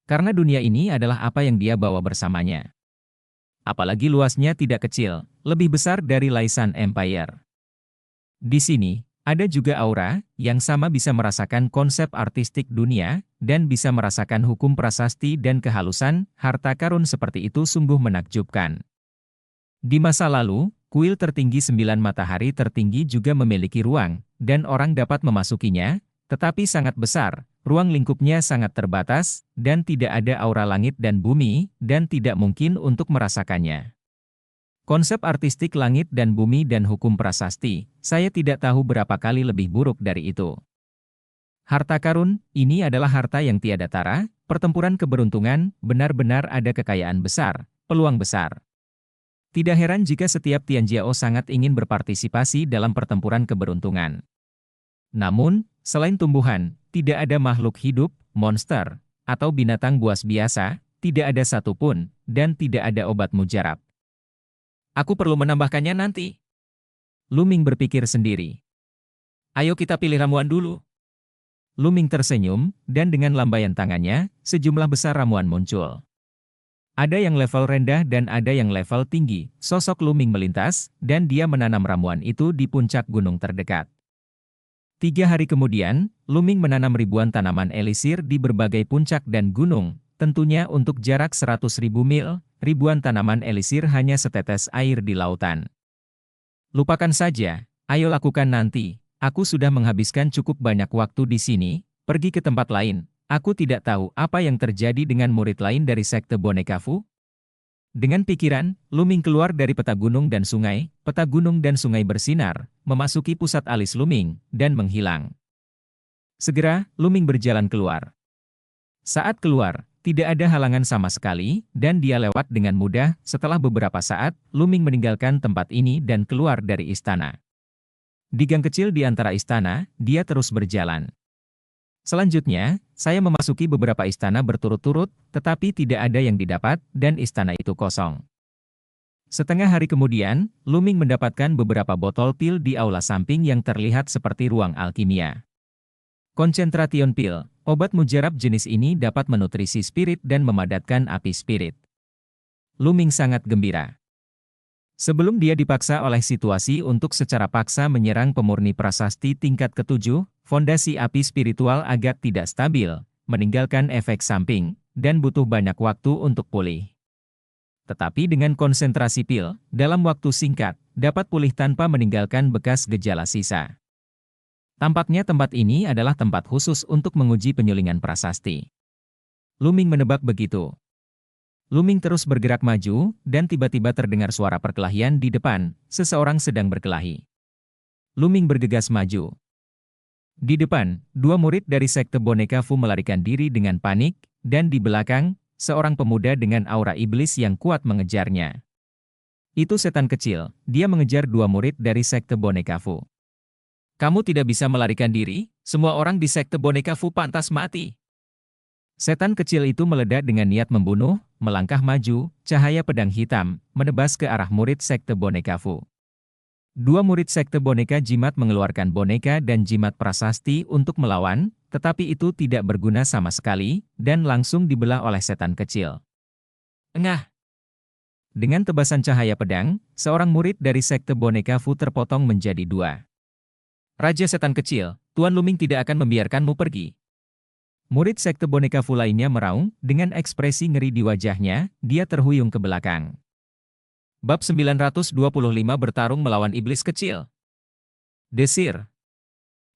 Karena dunia ini adalah apa yang dia bawa bersamanya. Apalagi luasnya tidak kecil, lebih besar dari Laisan Empire. Di sini, ada juga aura, yang sama bisa merasakan konsep artistik dunia, dan bisa merasakan hukum prasasti dan kehalusan, harta karun seperti itu sungguh menakjubkan. Di masa lalu, kuil tertinggi 9 matahari tertinggi juga memiliki ruang, dan orang dapat memasukinya, tetapi sangat besar, ruang lingkupnya sangat terbatas, dan tidak ada aura langit dan bumi, dan tidak mungkin untuk merasakannya. Konsep artistik langit dan bumi dan hukum prasasti, saya tidak tahu berapa kali lebih buruk dari itu. Harta karun, ini adalah harta yang tiada tara, pertempuran keberuntungan, benar-benar ada kekayaan besar, peluang besar. Tidak heran jika setiap Tianjiao sangat ingin berpartisipasi dalam pertempuran keberuntungan. Namun, selain tumbuhan, tidak ada makhluk hidup, monster, atau binatang buas biasa, tidak ada satupun, dan tidak ada obat mujarab. Aku perlu menambahkannya nanti. Luming berpikir sendiri. Ayo kita pilih ramuan dulu. Luming tersenyum, dan dengan lambaian tangannya, sejumlah besar ramuan muncul. Ada yang level rendah dan ada yang level tinggi. Sosok Luming melintas, dan dia menanam ramuan itu di puncak gunung terdekat. 3 hari kemudian, Luming menanam ribuan tanaman elisir di berbagai puncak dan gunung, tentunya untuk jarak 100.000 mil, ribuan tanaman elisir hanya setetes air di lautan. Lupakan saja, ayo lakukan nanti, aku sudah menghabiskan cukup banyak waktu di sini, pergi ke tempat lain. Aku tidak tahu apa yang terjadi dengan murid lain dari sekte boneka Fu. Dengan pikiran, Luming keluar dari peta gunung dan sungai bersinar, memasuki pusat alis Luming, dan menghilang. Segera, Luming berjalan keluar. Saat keluar, tidak ada halangan sama sekali, dan dia lewat dengan mudah. Setelah beberapa saat, Luming meninggalkan tempat ini dan keluar dari istana. Di gang kecil di antara istana, dia terus berjalan. Selanjutnya, saya memasuki beberapa istana berturut-turut, tetapi tidak ada yang didapat, dan istana itu kosong. Setengah hari kemudian, Luming mendapatkan beberapa botol pil di aula samping yang terlihat seperti ruang alkimia. Concentration Pill, obat mujarab jenis ini dapat menutrisi spirit dan memadatkan api spirit. Luming sangat gembira. Sebelum dia dipaksa oleh situasi untuk secara paksa menyerang pemurni prasasti tingkat ke-7, fondasi api spiritual agak tidak stabil, meninggalkan efek samping, dan butuh banyak waktu untuk pulih. Tetapi dengan konsentrasi pil, dalam waktu singkat, dapat pulih tanpa meninggalkan bekas gejala sisa. Tampaknya tempat ini adalah tempat khusus untuk menguji penyulingan prasasti. Luming menebak begitu. Luming terus bergerak maju, dan tiba-tiba terdengar suara perkelahian di depan, seseorang sedang berkelahi. Luming bergegas maju. Di depan, 2 murid dari sekte boneka Fu melarikan diri dengan panik, dan di belakang, seorang pemuda dengan aura iblis yang kuat mengejarnya. Itu setan kecil, dia mengejar 2 murid dari sekte boneka Fu. Kamu tidak bisa melarikan diri, semua orang di sekte boneka Fu pantas mati. Setan kecil itu meledak dengan niat membunuh, melangkah maju, cahaya pedang hitam, menebas ke arah murid sekte boneka Fu. Dua murid sekte boneka jimat mengeluarkan boneka dan jimat prasasti untuk melawan, tetapi itu tidak berguna sama sekali, dan langsung dibelah oleh setan kecil. Engah! Dengan tebasan cahaya pedang, seorang murid dari sekte boneka Fu terpotong menjadi dua. Raja setan kecil, Tuan Luming tidak akan membiarkanmu pergi. Murid sekte boneka Fu lainnya meraung, dengan ekspresi ngeri di wajahnya, dia terhuyung ke belakang. Bab 925 bertarung melawan iblis kecil. Desir.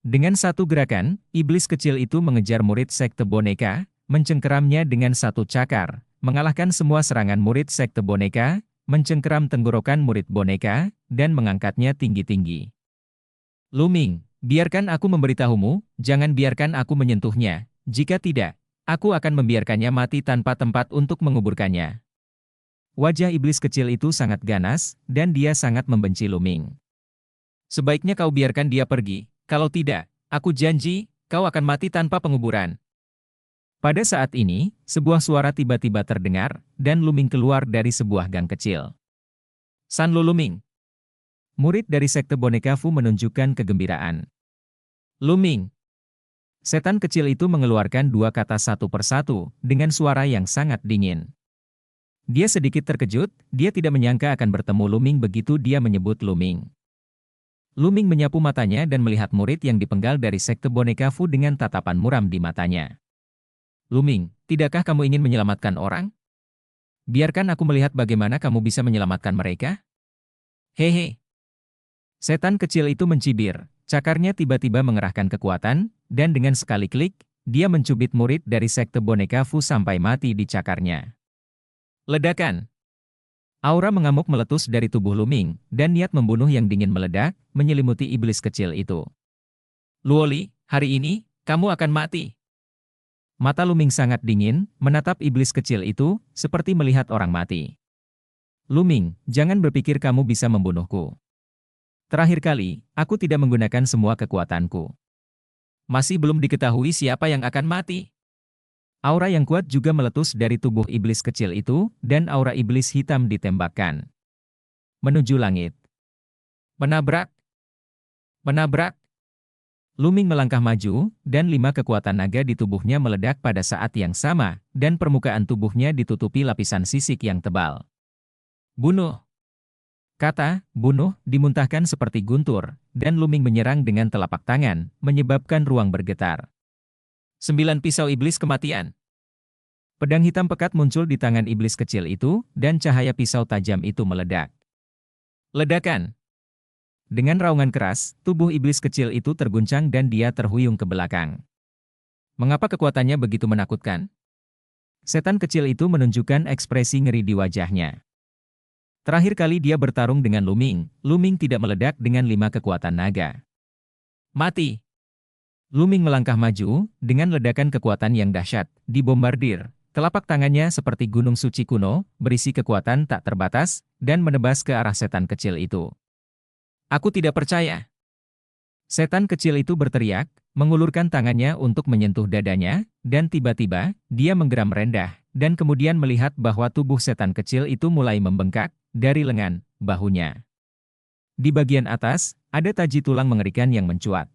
Dengan satu gerakan, iblis kecil itu mengejar murid sekte boneka, mencengkeramnya dengan satu cakar, mengalahkan semua serangan murid sekte boneka, mencengkeram tenggorokan murid boneka, dan mengangkatnya tinggi-tinggi. Luming, biarkan aku memberitahumu, jangan biarkan aku menyentuhnya, jika tidak, aku akan membiarkannya mati tanpa tempat untuk menguburkannya. Wajah iblis kecil itu sangat ganas, dan dia sangat membenci Luming. Sebaiknya kau biarkan dia pergi, kalau tidak, aku janji, kau akan mati tanpa penguburan. Pada saat ini, sebuah suara tiba-tiba terdengar, dan Luming keluar dari sebuah gang kecil. Sanlu Luming. Murid dari sekte boneka Fu menunjukkan kegembiraan. Luming. Setan kecil itu mengeluarkan dua kata satu persatu, dengan suara yang sangat dingin. Dia sedikit terkejut, dia tidak menyangka akan bertemu Luming begitu dia menyebut Luming. Luming menyapu matanya dan melihat murid yang dipenggal dari sekte boneka Fu dengan tatapan muram di matanya. Luming, tidakkah kamu ingin menyelamatkan orang? Biarkan aku melihat bagaimana kamu bisa menyelamatkan mereka. Hehe. Setan kecil itu mencibir, cakarnya tiba-tiba mengerahkan kekuatan, dan dengan sekali klik, dia mencubit murid dari sekte boneka Fu sampai mati di cakarnya. Ledakan. Aura mengamuk meletus dari tubuh Luming, dan niat membunuh yang dingin meledak, menyelimuti iblis kecil itu. Luoli, hari ini, kamu akan mati. Mata Luming sangat dingin, menatap iblis kecil itu, seperti melihat orang mati. Luming, jangan berpikir kamu bisa membunuhku. Terakhir kali, aku tidak menggunakan semua kekuatanku. Masih belum diketahui siapa yang akan mati. Aura yang kuat juga meletus dari tubuh iblis kecil itu, dan aura iblis hitam ditembakkan menuju langit. Menabrak. Menabrak. Luming melangkah maju, dan 5 kekuatan naga di tubuhnya meledak pada saat yang sama, dan permukaan tubuhnya ditutupi lapisan sisik yang tebal. Bunuh. Kata, bunuh, dimuntahkan seperti guntur, dan Luming menyerang dengan telapak tangan, menyebabkan ruang bergetar. 9 pisau iblis kematian. Pedang hitam pekat muncul di tangan iblis kecil itu, dan cahaya pisau tajam itu meledak. Ledakan. Dengan raungan keras, tubuh iblis kecil itu terguncang dan dia terhuyung ke belakang. Mengapa kekuatannya begitu menakutkan? Setan kecil itu menunjukkan ekspresi ngeri di wajahnya. Terakhir kali dia bertarung dengan Luming, Luming tidak meledak dengan 5 kekuatan naga. Mati. Luming melangkah maju, dengan ledakan kekuatan yang dahsyat, dibombardir. Telapak tangannya seperti gunung suci kuno, berisi kekuatan tak terbatas, dan menebas ke arah setan kecil itu. Aku tidak percaya. Setan kecil itu berteriak, mengulurkan tangannya untuk menyentuh dadanya, dan tiba-tiba, dia menggeram rendah, dan kemudian melihat bahwa tubuh setan kecil itu mulai membengkak, dari lengan, bahunya. Di bagian atas, ada taji tulang mengerikan yang mencuat.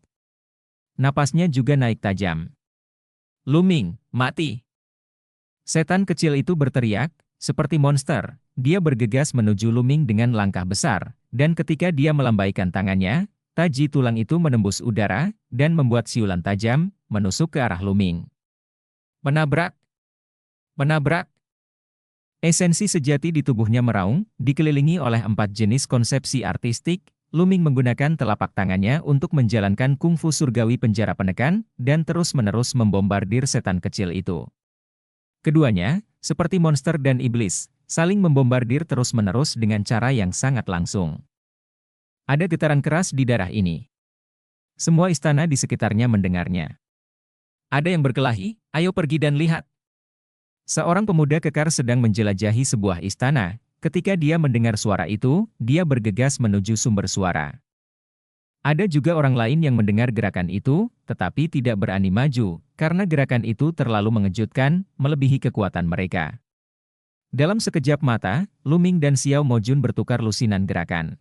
Napasnya juga naik tajam. Luming, mati. Setan kecil itu berteriak, seperti monster, dia bergegas menuju Luming dengan langkah besar, dan ketika dia melambaikan tangannya, taji tulang itu menembus udara, dan membuat siulan tajam, menusuk ke arah Luming. Menabrak. Menabrak. Esensi sejati di tubuhnya meraung, dikelilingi oleh 4 jenis konsepsi artistik. Luming menggunakan telapak tangannya untuk menjalankan kungfu surgawi penjara penekan, dan terus-menerus membombardir setan kecil itu. Keduanya, seperti monster dan iblis, saling membombardir terus-menerus dengan cara yang sangat langsung. Ada getaran keras di darah ini. Semua istana di sekitarnya mendengarnya. Ada yang berkelahi, ayo pergi dan lihat. Seorang pemuda kekar sedang menjelajahi sebuah istana. Ketika dia mendengar suara itu, dia bergegas menuju sumber suara. Ada juga orang lain yang mendengar gerakan itu, tetapi tidak berani maju, karena gerakan itu terlalu mengejutkan, melebihi kekuatan mereka. Dalam sekejap mata, Luming dan Xiao Mojun bertukar lusinan gerakan.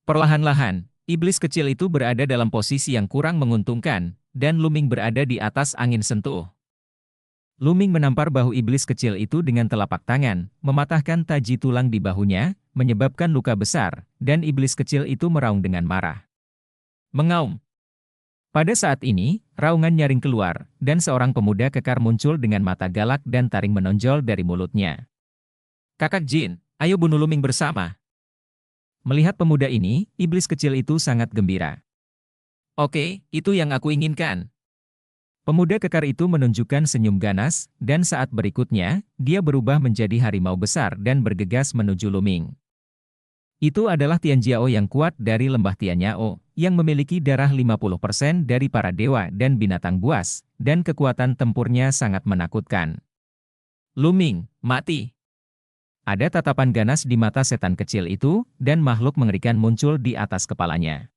Perlahan-lahan, iblis kecil itu berada dalam posisi yang kurang menguntungkan, dan Luming berada di atas angin sentuh. Luming menampar bahu iblis kecil itu dengan telapak tangan, mematahkan taji tulang di bahunya, menyebabkan luka besar, dan iblis kecil itu meraung dengan marah. Mengaum. Pada saat ini, raungan nyaring keluar, dan seorang pemuda kekar muncul dengan mata galak dan taring menonjol dari mulutnya. Kakak Jin, ayo bunuh Luming bersama. Melihat pemuda ini, iblis kecil itu sangat gembira. Oke, itu yang aku inginkan. Pemuda kekar itu menunjukkan senyum ganas, dan saat berikutnya, dia berubah menjadi harimau besar dan bergegas menuju Luming. Itu adalah Tianjiao yang kuat dari lembah Tianyao, yang memiliki darah 50% dari para dewa dan binatang buas, dan kekuatan tempurnya sangat menakutkan. Luming, mati! Ada tatapan ganas di mata setan kecil itu, dan makhluk mengerikan muncul di atas kepalanya.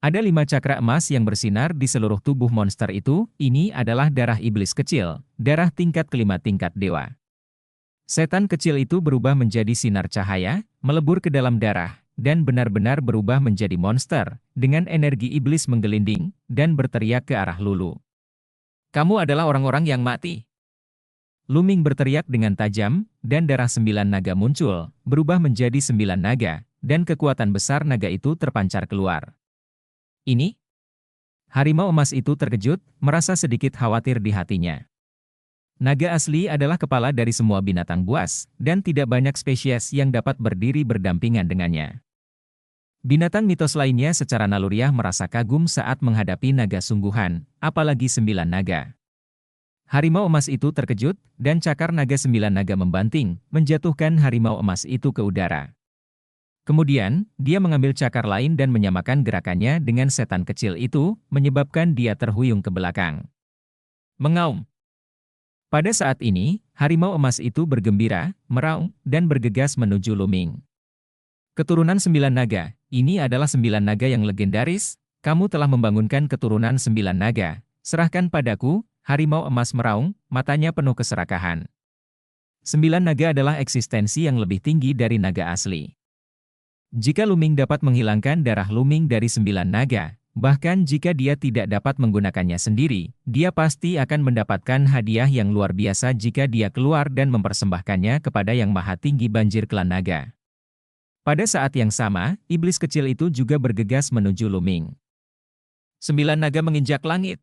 Ada 5 cakra emas yang bersinar di seluruh tubuh monster itu, ini adalah darah iblis kecil, darah tingkat kelima tingkat dewa. Setan kecil itu berubah menjadi sinar cahaya, melebur ke dalam darah, dan benar-benar berubah menjadi monster, dengan energi iblis menggelinding, dan berteriak ke arah Lulu. Kamu adalah orang-orang yang mati. Luming berteriak dengan tajam, dan darah 9 naga muncul, berubah menjadi 9 naga, dan kekuatan besar naga itu terpancar keluar. Ini? Harimau emas itu terkejut, merasa sedikit khawatir di hatinya. Naga asli adalah kepala dari semua binatang buas, dan tidak banyak spesies yang dapat berdiri berdampingan dengannya. Binatang mitos lainnya secara naluriah merasa kagum saat menghadapi naga sungguhan, apalagi 9 naga. Harimau emas itu terkejut, dan cakar naga 9 naga membanting, menjatuhkan harimau emas itu ke udara. Kemudian, dia mengambil cakar lain dan menyamakan gerakannya dengan setan kecil itu, menyebabkan dia terhuyung ke belakang. Mengaum. Pada saat ini, harimau emas itu bergembira, meraung, dan bergegas menuju Luming. Keturunan 9 naga, ini adalah 9 naga yang legendaris, kamu telah membangunkan keturunan 9 naga, serahkan padaku, harimau emas meraung, matanya penuh keserakahan. 9 naga adalah eksistensi yang lebih tinggi dari naga asli. Jika Luming dapat menghilangkan darah Luming dari 9 naga, bahkan jika dia tidak dapat menggunakannya sendiri, dia pasti akan mendapatkan hadiah yang luar biasa jika dia keluar dan mempersembahkannya kepada Yang Maha Tinggi Banjir Klan Naga. Pada saat yang sama, iblis kecil itu juga bergegas menuju Luming. 9 naga menginjak langit.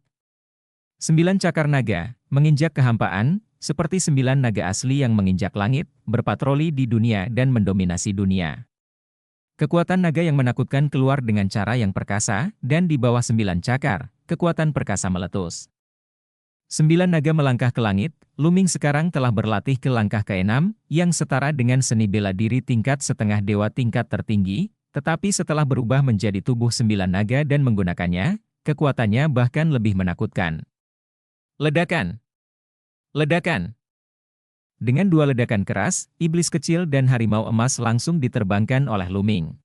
9 cakar naga, menginjak kehampaan, seperti 9 naga asli yang menginjak langit, berpatroli di dunia dan mendominasi dunia. Kekuatan naga yang menakutkan keluar dengan cara yang perkasa, dan di bawah 9 cakar, kekuatan perkasa meletus. 9 naga melangkah ke langit, Luming sekarang telah berlatih ke langkah ke-6, yang setara dengan seni bela diri tingkat setengah dewa tingkat tertinggi, tetapi setelah berubah menjadi tubuh 9 naga dan menggunakannya, kekuatannya bahkan lebih menakutkan. Ledakan! Ledakan! Dengan 2 ledakan keras, iblis kecil dan harimau emas langsung diterbangkan oleh Luming.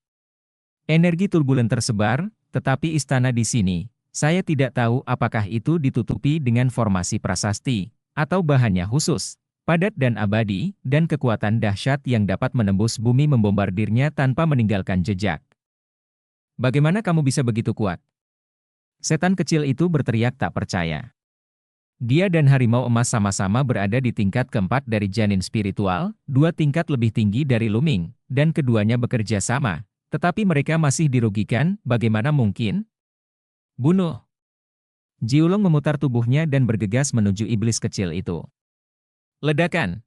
Energi turbulen tersebar, tetapi istana di sini, saya tidak tahu apakah itu ditutupi dengan formasi prasasti, atau bahannya khusus, padat dan abadi, dan kekuatan dahsyat yang dapat menembus bumi membombardirnya tanpa meninggalkan jejak. Bagaimana kamu bisa begitu kuat? Setan kecil itu berteriak tak percaya. Dia dan harimau emas sama-sama berada di tingkat keempat dari janin spiritual, 2 tingkat lebih tinggi dari Luming, dan keduanya bekerja sama, tetapi mereka masih dirugikan, bagaimana mungkin? Bunuh! Jiulong memutar tubuhnya dan bergegas menuju iblis kecil itu. Ledakan!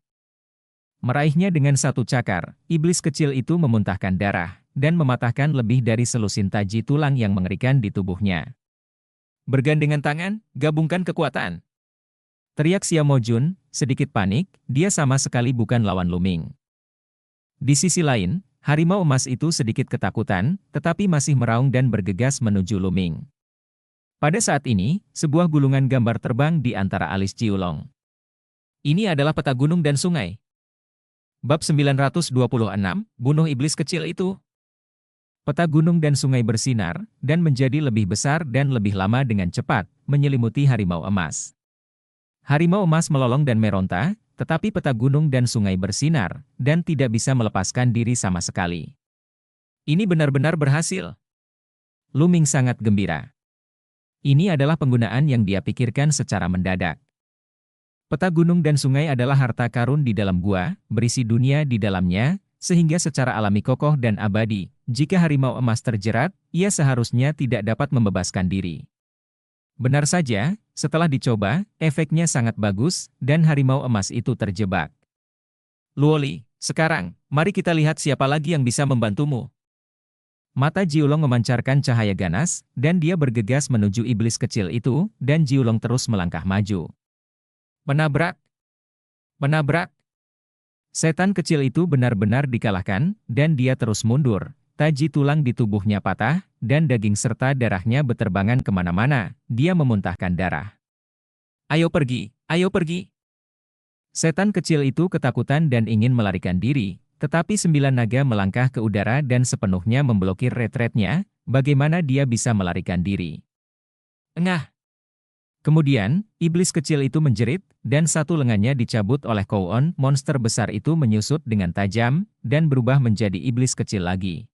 Meraihnya dengan 1 cakar, iblis kecil itu memuntahkan darah, dan mematahkan lebih dari selusin taji tulang yang mengerikan di tubuhnya. Bergandengan tangan, gabungkan kekuatan. Teriak Xiao Mojun, sedikit panik, dia sama sekali bukan lawan Luming. Di sisi lain, harimau emas itu sedikit ketakutan, tetapi masih meraung dan bergegas menuju Luming. Pada saat ini, sebuah gulungan gambar terbang di antara alis Jiulong. Ini adalah peta gunung dan sungai. Bab 926, bunuh iblis kecil itu. Peta gunung dan sungai bersinar, dan menjadi lebih besar dan lebih lama dengan cepat, menyelimuti harimau emas. Harimau emas melolong dan meronta, tetapi peta gunung dan sungai bersinar, dan tidak bisa melepaskan diri sama sekali. Ini benar-benar berhasil. Luming sangat gembira. Ini adalah penggunaan yang dia pikirkan secara mendadak. Peta gunung dan sungai adalah harta karun di dalam gua, berisi dunia di dalamnya, sehingga secara alami kokoh dan abadi. Jika harimau emas terjerat, ia seharusnya tidak dapat membebaskan diri. Benar saja, setelah dicoba, efeknya sangat bagus, dan harimau emas itu terjebak. Luoli, sekarang, mari kita lihat siapa lagi yang bisa membantumu. Mata Jiulong memancarkan cahaya ganas, dan dia bergegas menuju iblis kecil itu, dan Jiulong terus melangkah maju. Menabrak! Menabrak! Setan kecil itu benar-benar dikalahkan, dan dia terus mundur. Taji tulang di tubuhnya patah, dan daging serta darahnya beterbangan kemana-mana. Dia memuntahkan darah. Ayo pergi, ayo pergi! Setan kecil itu ketakutan dan ingin melarikan diri, tetapi 9 naga melangkah ke udara dan sepenuhnya memblokir retretnya. Bagaimana dia bisa melarikan diri? Engah! Kemudian, iblis kecil itu menjerit, dan satu lengannya dicabut oleh Kouon. Monster besar itu menyusut dengan tajam, dan berubah menjadi iblis kecil lagi.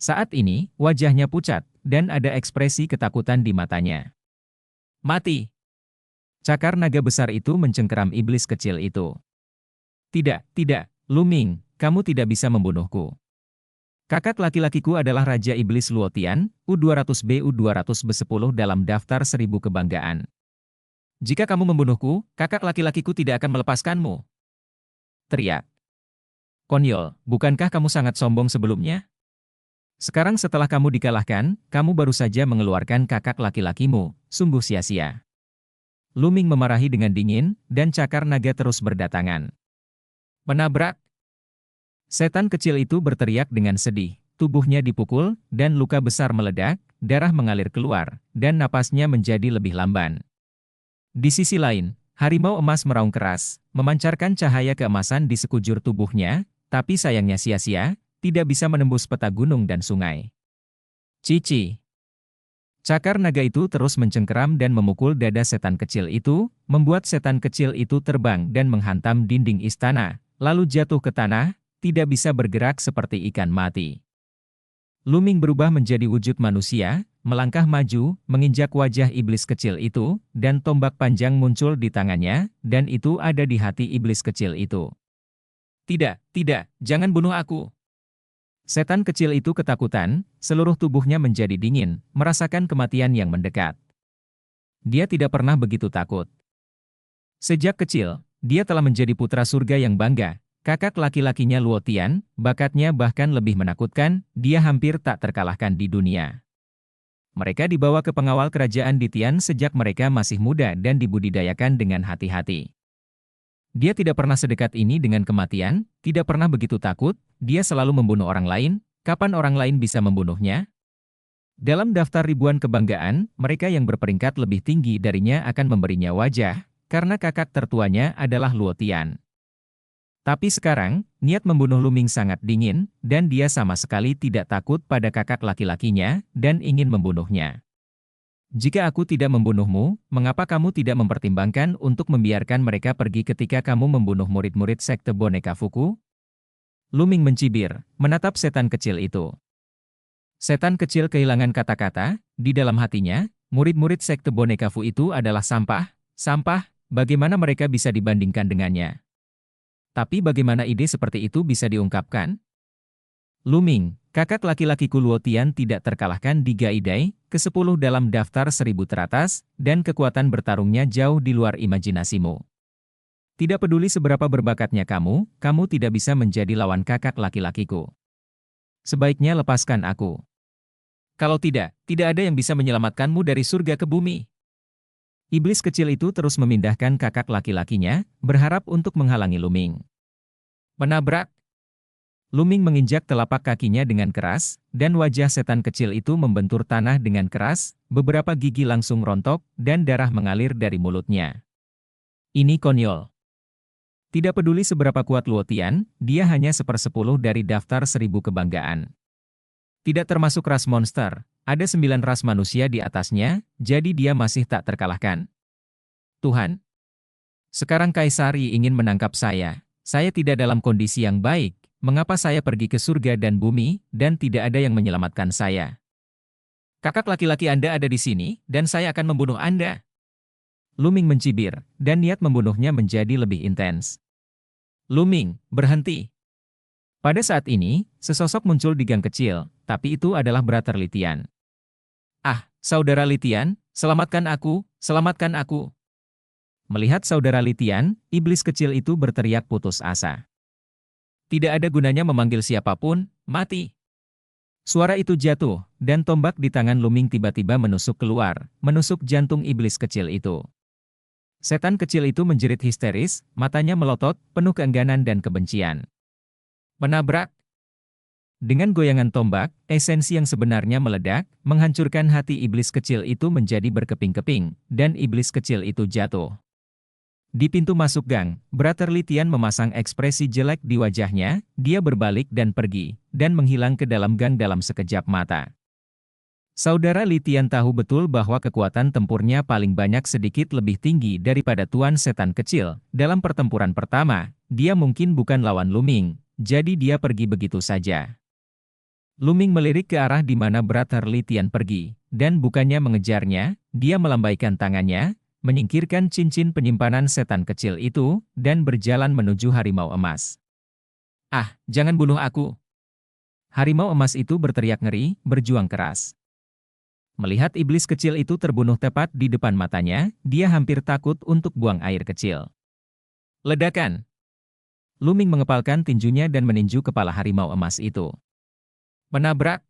Saat ini, wajahnya pucat, dan ada ekspresi ketakutan di matanya. Mati! Cakar naga besar itu mencengkeram iblis kecil itu. Tidak, tidak, Luming, kamu tidak bisa membunuhku. Kakak laki-lakiku adalah Raja Iblis Luotian, U200B U200B10 dalam daftar 1000 kebanggaan. Jika kamu membunuhku, kakak laki-lakiku tidak akan melepaskanmu. Teriak. Konyol, bukankah kamu sangat sombong sebelumnya? Sekarang setelah kamu dikalahkan, kamu baru saja mengeluarkan kakak laki-lakimu, sungguh sia-sia. Luming memarahi dengan dingin, dan cakar naga terus berdatangan. Menabrak! Setan kecil itu berteriak dengan sedih, tubuhnya dipukul, dan luka besar meledak, darah mengalir keluar, dan napasnya menjadi lebih lamban. Di sisi lain, harimau emas meraung keras, memancarkan cahaya keemasan di sekujur tubuhnya, tapi sayangnya sia-sia, tidak bisa menembus peta gunung dan sungai. Cici! Cakar naga itu terus mencengkeram dan memukul dada setan kecil itu, membuat setan kecil itu terbang dan menghantam dinding istana, lalu jatuh ke tanah, tidak bisa bergerak seperti ikan mati. Luming berubah menjadi wujud manusia, melangkah maju, menginjak wajah iblis kecil itu, dan tombak panjang muncul di tangannya, dan itu ada di hati iblis kecil itu. Tidak, tidak, jangan bunuh aku. Setan kecil itu ketakutan, seluruh tubuhnya menjadi dingin, merasakan kematian yang mendekat. Dia tidak pernah begitu takut. Sejak kecil, dia telah menjadi putra surga yang bangga. Kakak laki-lakinya Luotian, bakatnya bahkan lebih menakutkan, dia hampir tak terkalahkan di dunia. Mereka dibawa ke pengawal kerajaan di Tian sejak mereka masih muda dan dibudidayakan dengan hati-hati. Dia tidak pernah sedekat ini dengan kematian, tidak pernah begitu takut, dia selalu membunuh orang lain. Kapan orang lain bisa membunuhnya? Dalam daftar ribuan kebanggaan, mereka yang berperingkat lebih tinggi darinya akan memberinya wajah, karena kakak tertuanya adalah Luotian. Tapi sekarang, niat membunuh Luming sangat dingin, dan dia sama sekali tidak takut pada kakak laki-lakinya, dan ingin membunuhnya. Jika aku tidak membunuhmu, mengapa kamu tidak mempertimbangkan untuk membiarkan mereka pergi ketika kamu membunuh murid-murid sekte boneka Fuku? Luming mencibir, menatap setan kecil itu. Setan kecil kehilangan kata-kata, di dalam hatinya, murid-murid sekte boneka Fu itu adalah sampah, bagaimana mereka bisa dibandingkan dengannya? Tapi bagaimana ide seperti itu bisa diungkapkan? Luming, kakak laki-lakiku Luotian tidak terkalahkan di Gaidai, ke-10 dalam daftar 1000 teratas, dan kekuatan bertarungnya jauh di luar imajinasimu. Tidak peduli seberapa berbakatnya kamu tidak bisa menjadi lawan kakak laki-lakiku. Sebaiknya lepaskan aku. Kalau tidak ada yang bisa menyelamatkanmu dari surga ke bumi. Iblis kecil itu terus memindahkan kakak laki-lakinya, berharap untuk menghalangi Luming. Menabrak! Luming menginjak telapak kakinya dengan keras, dan wajah setan kecil itu membentur tanah dengan keras, beberapa gigi langsung rontok, dan darah mengalir dari mulutnya. Ini konyol. Tidak peduli seberapa kuat Luotian, dia hanya 1/10 dari daftar 1000 kebanggaan. Tidak termasuk ras monster, ada 9 ras manusia di atasnya, jadi dia masih tak terkalahkan. Tuhan, sekarang Kaisar Yi ingin menangkap saya. Saya tidak dalam kondisi yang baik. Mengapa saya pergi ke surga dan bumi, dan tidak ada yang menyelamatkan saya? Kakak laki-laki Anda ada di sini, dan saya akan membunuh Anda. Lu Ming mencibir, dan niat membunuhnya menjadi lebih intens. Lu Ming, berhenti. Pada saat ini, sesosok muncul di gang kecil, tapi itu adalah Brother Litian. Ah, saudara Litian, selamatkan aku, selamatkan aku. Melihat saudara Litian, iblis kecil itu berteriak putus asa. Tidak ada gunanya memanggil siapapun, mati. Suara itu jatuh, dan tombak di tangan Lu Ming tiba-tiba menusuk keluar, menusuk jantung iblis kecil itu. Setan kecil itu menjerit histeris, matanya melotot, penuh keengganan dan kebencian. Menabrak. Dengan goyangan tombak, esensi yang sebenarnya meledak, menghancurkan hati iblis kecil itu menjadi berkeping-keping, dan iblis kecil itu jatuh. Di pintu masuk gang, Brother Litian memasang ekspresi jelek di wajahnya, dia berbalik dan pergi, dan menghilang ke dalam gang dalam sekejap mata. Saudara Litian tahu betul bahwa kekuatan tempurnya paling banyak sedikit lebih tinggi daripada Tuan Setan Kecil. Dalam pertempuran pertama, dia mungkin bukan lawan Lu Ming, jadi dia pergi begitu saja. Lu Ming melirik ke arah di mana Brother Litian pergi, dan bukannya mengejarnya, dia melambaikan tangannya, menyingkirkan cincin penyimpanan setan kecil itu, dan berjalan menuju harimau emas. Ah, jangan bunuh aku! Harimau emas itu berteriak ngeri, berjuang keras. Melihat iblis kecil itu terbunuh tepat di depan matanya, dia hampir takut untuk buang air kecil. Ledakan! Lu Ming mengepalkan tinjunya dan meninju kepala harimau emas itu. Menabrak!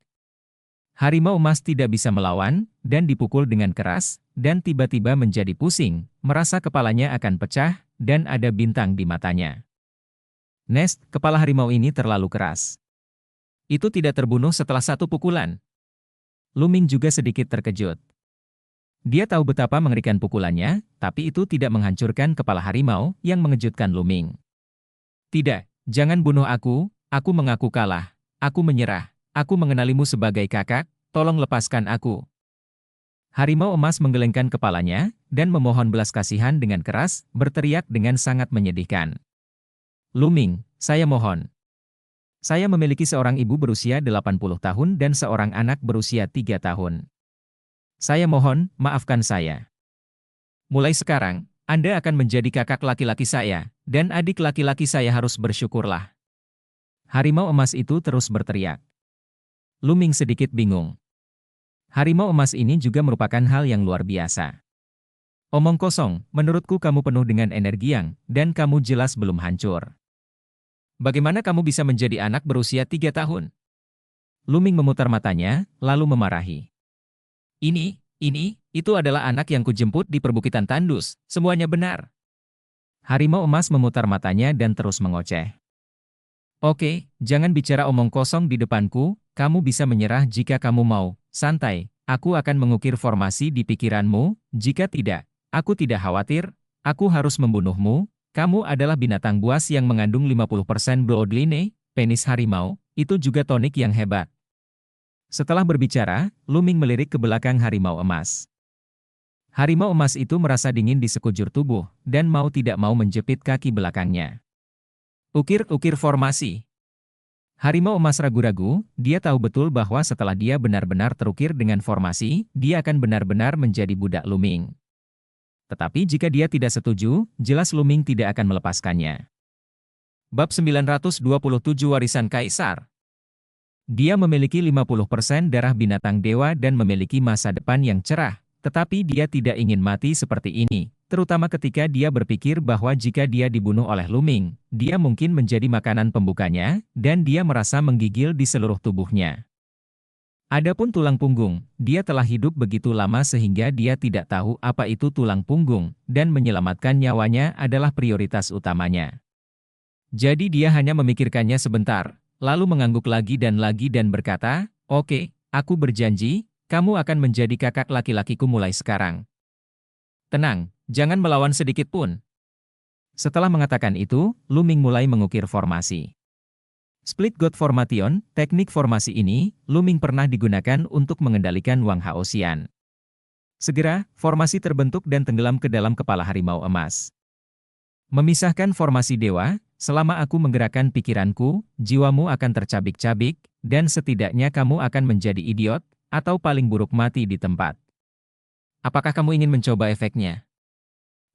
Harimau emas tidak bisa melawan, dan dipukul dengan keras, dan tiba-tiba menjadi pusing, merasa kepalanya akan pecah, dan ada bintang di matanya. Nest, kepala harimau ini terlalu keras. Itu tidak terbunuh setelah satu pukulan. Lu Ming juga sedikit terkejut. Dia tahu betapa mengerikan pukulannya, tapi itu tidak menghancurkan kepala harimau yang mengejutkan Lu Ming. Tidak, jangan bunuh aku mengaku kalah, aku menyerah. Aku mengenalimu sebagai kakak, tolong lepaskan aku. Harimau emas menggelengkan kepalanya, dan memohon belas kasihan dengan keras, berteriak dengan sangat menyedihkan. Lu Ming, saya mohon. Saya memiliki seorang ibu berusia 80 tahun dan seorang anak berusia 3 tahun. Saya mohon, maafkan saya. Mulai sekarang, Anda akan menjadi kakak laki-laki saya, dan adik laki-laki saya harus bersyukurlah. Harimau emas itu terus berteriak. Lu Ming sedikit bingung. Harimau emas ini juga merupakan hal yang luar biasa. Omong kosong, menurutku kamu penuh dengan energi dan kamu jelas belum hancur. Bagaimana kamu bisa menjadi anak berusia 3 tahun? Lu Ming memutar matanya, lalu memarahi. Itu adalah anak yang kujemput di perbukitan tandus, semuanya benar. Harimau emas memutar matanya dan terus mengoceh. Oke, jangan bicara omong kosong di depanku, kamu bisa menyerah jika kamu mau, santai, aku akan mengukir formasi di pikiranmu, jika tidak, aku tidak khawatir, aku harus membunuhmu, kamu adalah binatang buas yang mengandung 50% bloodline, penis harimau, itu juga tonik yang hebat. Setelah berbicara, Lu Ming melirik ke belakang harimau emas. Harimau emas itu merasa dingin di sekujur tubuh, dan mau tidak mau menjepit kaki belakangnya. Ukir-ukir formasi. Harimau emas ragu-ragu, dia tahu betul bahwa setelah dia benar-benar terukir dengan formasi, dia akan benar-benar menjadi budak Lu Ming. Tetapi jika dia tidak setuju, jelas Lu Ming tidak akan melepaskannya. Bab 927 Warisan Kaisar. Dia memiliki 50% darah binatang dewa dan memiliki masa depan yang cerah, tetapi dia tidak ingin mati seperti ini. Terutama ketika dia berpikir bahwa jika dia dibunuh oleh Lu Ming, dia mungkin menjadi makanan pembukanya, dan dia merasa menggigil di seluruh tubuhnya. Adapun tulang punggung, dia telah hidup begitu lama sehingga dia tidak tahu apa itu tulang punggung, dan menyelamatkan nyawanya adalah prioritas utamanya. Jadi dia hanya memikirkannya sebentar, lalu mengangguk lagi dan berkata, "Oke, aku berjanji, kamu akan menjadi kakak laki-lakiku mulai sekarang. Tenang. Jangan melawan sedikit pun." Setelah mengatakan itu, Lu Ming mulai mengukir formasi. Split God Formation, teknik formasi ini, Luming pernah digunakan untuk mengendalikan Wang Haoxian. Segera, formasi terbentuk dan tenggelam ke dalam kepala harimau emas. Memisahkan formasi dewa, selama aku menggerakkan pikiranku, jiwamu akan tercabik-cabik, dan setidaknya kamu akan menjadi idiot, atau paling buruk mati di tempat. Apakah kamu ingin mencoba efeknya?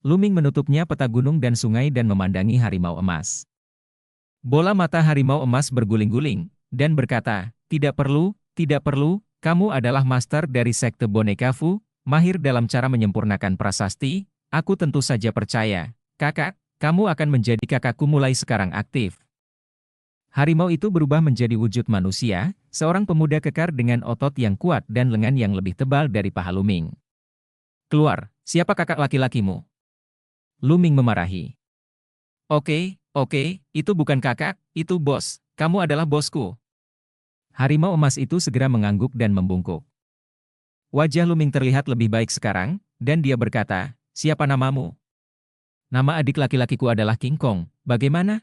Luming menutupnya peta gunung dan sungai dan memandangi harimau emas. Bola mata harimau emas berguling-guling, dan berkata, tidak perlu, kamu adalah master dari sekte boneka Fu, mahir dalam cara menyempurnakan prasasti, aku tentu saja percaya, kakak, kamu akan menjadi kakakku mulai sekarang aktif. Harimau itu berubah menjadi wujud manusia, seorang pemuda kekar dengan otot yang kuat dan lengan yang lebih tebal dari paha Luming. Keluar, siapa kakak laki-lakimu? Luming memarahi. Oke, itu bukan kakak, itu bos, kamu adalah bosku. Harimau emas itu segera mengangguk dan membungkuk. Wajah Luming terlihat lebih baik sekarang, dan dia berkata, siapa namamu? Nama adik laki-lakiku adalah King Kong, bagaimana?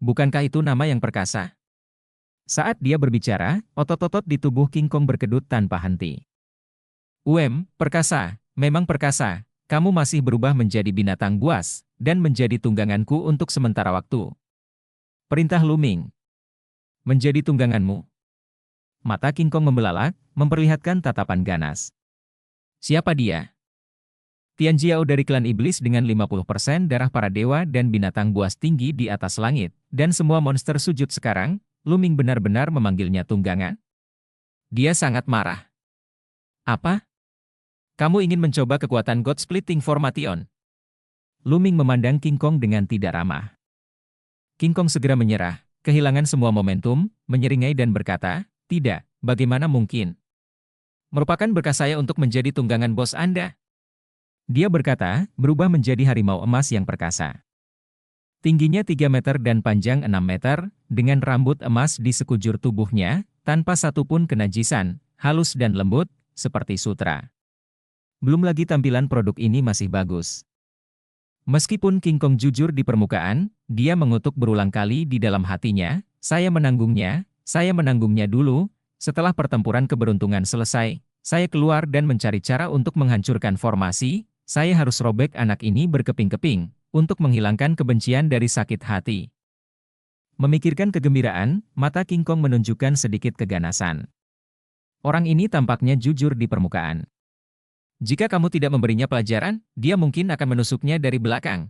Bukankah itu nama yang perkasa? Saat dia berbicara, otot-otot di tubuh King Kong berkedut tanpa henti. Perkasa, memang perkasa, kamu masih berubah menjadi binatang buas, dan menjadi tungganganku untuk sementara waktu. Perintah Luming. Menjadi tungganganmu. Mata King Kong membelalak, memperlihatkan tatapan ganas. Siapa dia? Tian Jiao dari klan iblis dengan 50% darah para dewa dan binatang buas tinggi di atas langit, dan semua monster sujud sekarang, Luming benar-benar memanggilnya tunggangan. Dia sangat marah. Apa? Kamu ingin mencoba kekuatan God Splitting Formation? Luming memandang King Kong dengan tidak ramah. King Kong segera menyerah, kehilangan semua momentum, menyeringai dan berkata, tidak, bagaimana mungkin? Merupakan berkah saya untuk menjadi tunggangan bos Anda. Dia berkata, berubah menjadi harimau emas yang perkasa. Tingginya 3 meter dan panjang 6 meter, dengan rambut emas di sekujur tubuhnya, tanpa satupun kenajisan, halus dan lembut, seperti sutra. Belum lagi tampilan produk ini masih bagus. Meskipun King Kong jujur di permukaan, dia mengutuk berulang kali di dalam hatinya, saya menanggungnya dulu, setelah pertempuran keberuntungan selesai, saya keluar dan mencari cara untuk menghancurkan formasi, saya harus robek anak ini berkeping-keping, untuk menghilangkan kebencian dari sakit hati. Memikirkan kegembiraan, mata King Kong menunjukkan sedikit keganasan. Orang ini tampaknya jujur di permukaan. Jika kamu tidak memberinya pelajaran, dia mungkin akan menusuknya dari belakang.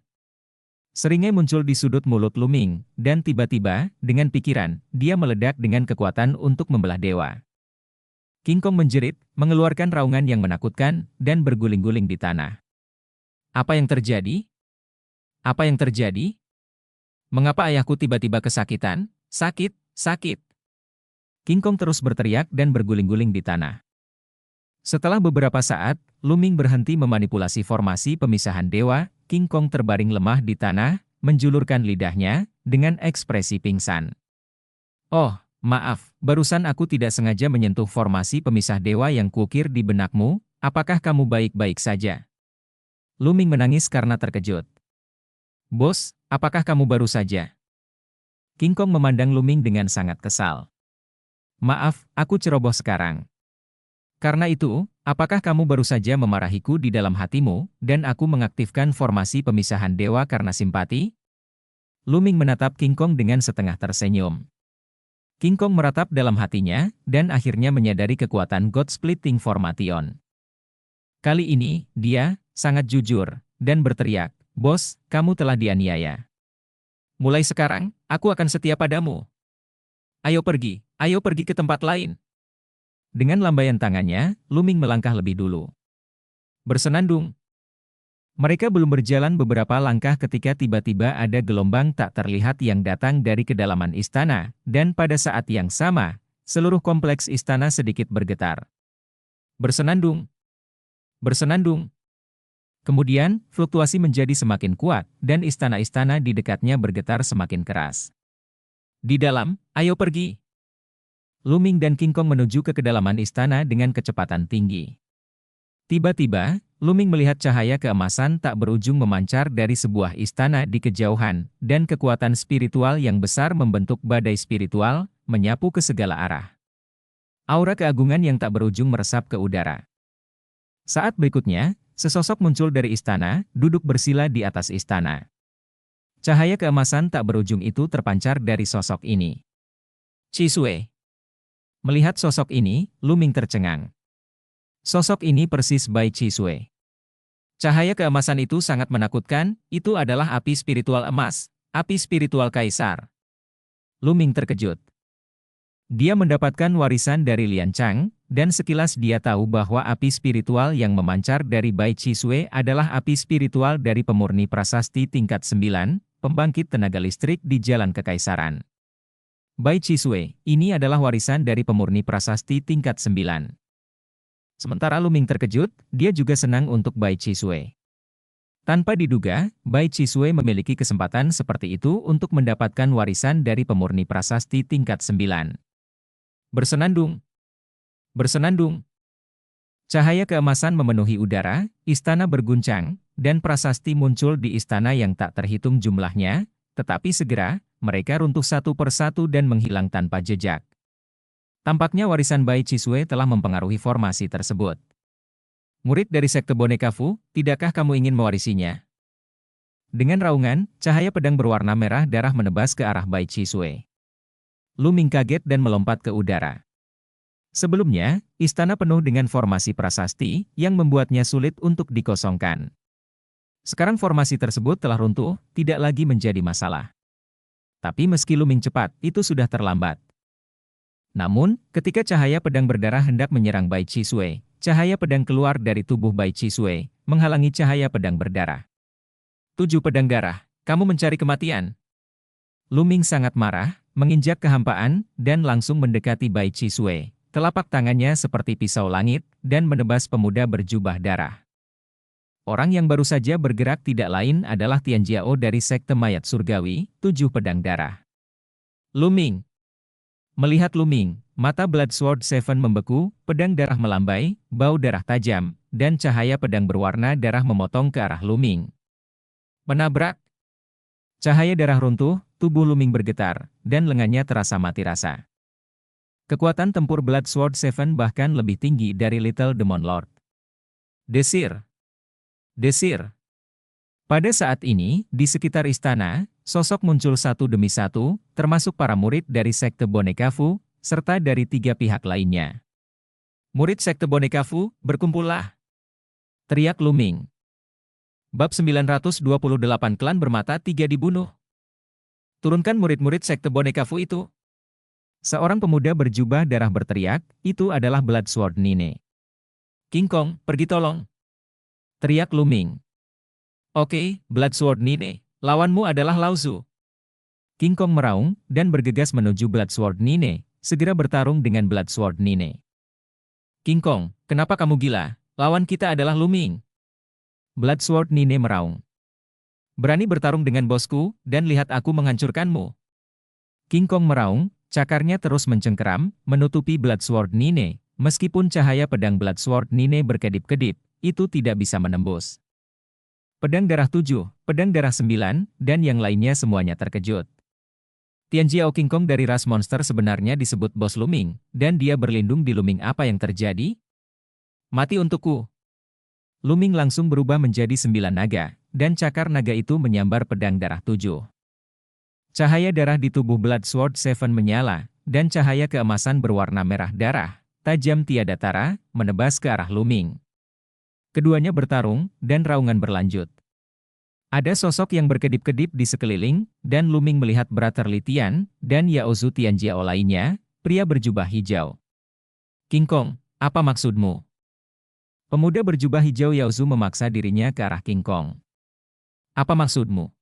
Seringai muncul di sudut mulut Luming, dan tiba-tiba, dengan pikiran, dia meledak dengan kekuatan untuk membelah dewa. King Kong menjerit, mengeluarkan raungan yang menakutkan, dan berguling-guling di tanah. Apa yang terjadi? Apa yang terjadi? Mengapa ayahku tiba-tiba kesakitan? Sakit, sakit. King Kong terus berteriak dan berguling-guling di tanah. Setelah beberapa saat, Luming berhenti memanipulasi formasi pemisahan dewa, King Kong terbaring lemah di tanah, menjulurkan lidahnya, dengan ekspresi pingsan. Oh, maaf, barusan aku tidak sengaja menyentuh formasi pemisah dewa yang kukir di benakmu, apakah kamu baik-baik saja? Luming menangis karena terkejut. Bos, apakah kamu baru saja? King Kong memandang Luming dengan sangat kesal. Maaf, aku ceroboh sekarang. Karena itu, apakah kamu baru saja memarahiku di dalam hatimu, dan aku mengaktifkan formasi pemisahan dewa karena simpati? Luming menatap King Kong dengan setengah tersenyum. King Kong meratap dalam hatinya, dan akhirnya menyadari kekuatan God Splitting Formation. Kali ini, dia sangat jujur, dan berteriak, bos, kamu telah dianiaya. Mulai sekarang, aku akan setia padamu. Ayo pergi ke tempat lain. Dengan lambaian tangannya, Luming melangkah lebih dulu. Bersenandung. Mereka belum berjalan beberapa langkah ketika tiba-tiba ada gelombang tak terlihat yang datang dari kedalaman istana, dan pada saat yang sama, seluruh kompleks istana sedikit bergetar. Bersenandung. Bersenandung. Kemudian, fluktuasi menjadi semakin kuat, dan istana-istana di dekatnya bergetar semakin keras. Di dalam, ayo pergi. Luming dan King Kong menuju ke kedalaman istana dengan kecepatan tinggi. Tiba-tiba, Luming melihat cahaya keemasan tak berujung memancar dari sebuah istana di kejauhan, dan kekuatan spiritual yang besar membentuk badai spiritual, menyapu ke segala arah. Aura keagungan yang tak berujung meresap ke udara. Saat berikutnya, sesosok muncul dari istana, duduk bersila di atas istana. Cahaya keemasan tak berujung itu terpancar dari sosok ini. Chisue. Melihat sosok ini, Luming tercengang. Sosok ini persis Bai Chisue. Cahaya keemasan itu sangat menakutkan, itu adalah api spiritual emas, api spiritual kaisar. Luming terkejut. Dia mendapatkan warisan dari Lian Chang, dan sekilas dia tahu bahwa api spiritual yang memancar dari Bai Chisue adalah api spiritual dari pemurni prasasti tingkat 9, pembangkit tenaga listrik di Jalan Kekaisaran. Bai Chisue, ini adalah warisan dari pemurni prasasti tingkat 9. Sementara Luming terkejut, dia juga senang untuk Bai Chisue. Tanpa diduga, Bai Chisue memiliki kesempatan seperti itu untuk mendapatkan warisan dari pemurni prasasti tingkat 9. Bersenandung. Bersenandung. Cahaya keemasan memenuhi udara, istana berguncang, dan prasasti muncul di istana yang tak terhitung jumlahnya, tetapi segera, mereka runtuh satu persatu dan menghilang tanpa jejak. Tampaknya warisan Bai Chisue telah mempengaruhi formasi tersebut. Murid dari sekte boneka Fu, tidakkah kamu ingin mewarisinya? Dengan raungan, cahaya pedang berwarna merah darah menebas ke arah Bai Chisue. Luming kaget dan melompat ke udara. Sebelumnya, istana penuh dengan formasi prasasti, yang membuatnya sulit untuk dikosongkan. Sekarang formasi tersebut telah runtuh, tidak lagi menjadi masalah. Tapi meski Luming cepat, itu sudah terlambat. Namun, ketika cahaya pedang berdarah hendak menyerang Bai Chisue, cahaya pedang keluar dari tubuh Bai Chisue, menghalangi cahaya pedang berdarah. 7 pedang darah, kamu mencari kematian. Luming sangat marah, menginjak kehampaan, dan langsung mendekati Bai Chisue. Telapak tangannya seperti pisau langit, dan menebas pemuda berjubah darah. Orang yang baru saja bergerak tidak lain adalah Tian Jiao dari Sekte Mayat Surgawi, 7 pedang darah. Luming. Melihat Luming, mata Bloodsword Seven membeku, pedang darah melambai, bau darah tajam, dan cahaya pedang berwarna darah memotong ke arah Luming. Menabrak. Cahaya darah runtuh, tubuh Luming bergetar, dan lengannya terasa mati rasa. Kekuatan tempur Bloodsword Seven bahkan lebih tinggi dari Little Demon Lord. Desir. Desir. Pada saat ini, di sekitar istana, sosok muncul satu demi satu, termasuk para murid dari Sekte Boneka Fu, serta dari 3 pihak lainnya. Murid Sekte Boneka Fu, berkumpullah! Teriak Luming. Bab 928 Klan Bermata 3 dibunuh. Turunkan murid-murid Sekte Boneka Fu itu. Seorang pemuda berjubah darah berteriak, itu adalah Bloodsword Nine. King Kong, pergi tolong! Teriak Luming. Oke, Bloodsword Nine, lawanmu adalah Lao Zu. King Kong meraung, dan bergegas menuju Bloodsword Nine, segera bertarung dengan Bloodsword Nine. King Kong, kenapa kamu gila? Lawan kita adalah Luming. Bloodsword Nine meraung. Berani bertarung dengan bosku, dan lihat aku menghancurkanmu. King Kong meraung, cakarnya terus mencengkeram, menutupi Bloodsword Nine, meskipun cahaya pedang Bloodsword Nine berkedip-kedip, itu tidak bisa menembus. Pedang darah 7, pedang darah 9, dan yang lainnya semuanya terkejut. Tian Jiao King Kong dari ras monster sebenarnya disebut bos Luming, dan dia berlindung di Luming. Apa yang terjadi? Mati untukku. Luming langsung berubah menjadi 9 naga, dan cakar naga itu menyambar pedang darah 7. Cahaya darah di tubuh Bloodsword Seven menyala, dan cahaya keemasan berwarna merah darah, tajam tiada tara, menebas ke arah Luming. Keduanya bertarung, dan raungan berlanjut. Ada sosok yang berkedip-kedip di sekeliling, dan Luming melihat Brotherly Tian, dan Yao Zu Tian Jiao lainnya, pria berjubah hijau. King Kong, apa maksudmu? Pemuda berjubah hijau Yao Zu memaksa dirinya ke arah King Kong. Apa maksudmu?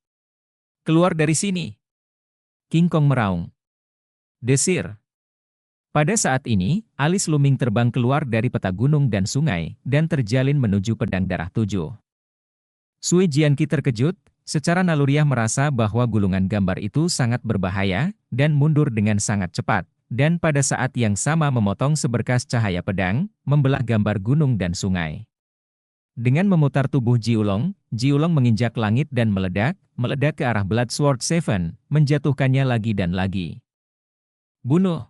Keluar dari sini! King Kong meraung. Desir. Pada saat ini, alis Luming terbang keluar dari peta gunung dan sungai, dan terjalin menuju pedang darah 7. Sui Jianqi terkejut, secara naluriah merasa bahwa gulungan gambar itu sangat berbahaya, dan mundur dengan sangat cepat, dan pada saat yang sama memotong seberkas cahaya pedang, membelah gambar gunung dan sungai. Dengan memutar tubuh Jiulong, Jiulong menginjak langit dan meledak ke arah Blood Sword Seven, menjatuhkannya lagi dan lagi. Bunuh!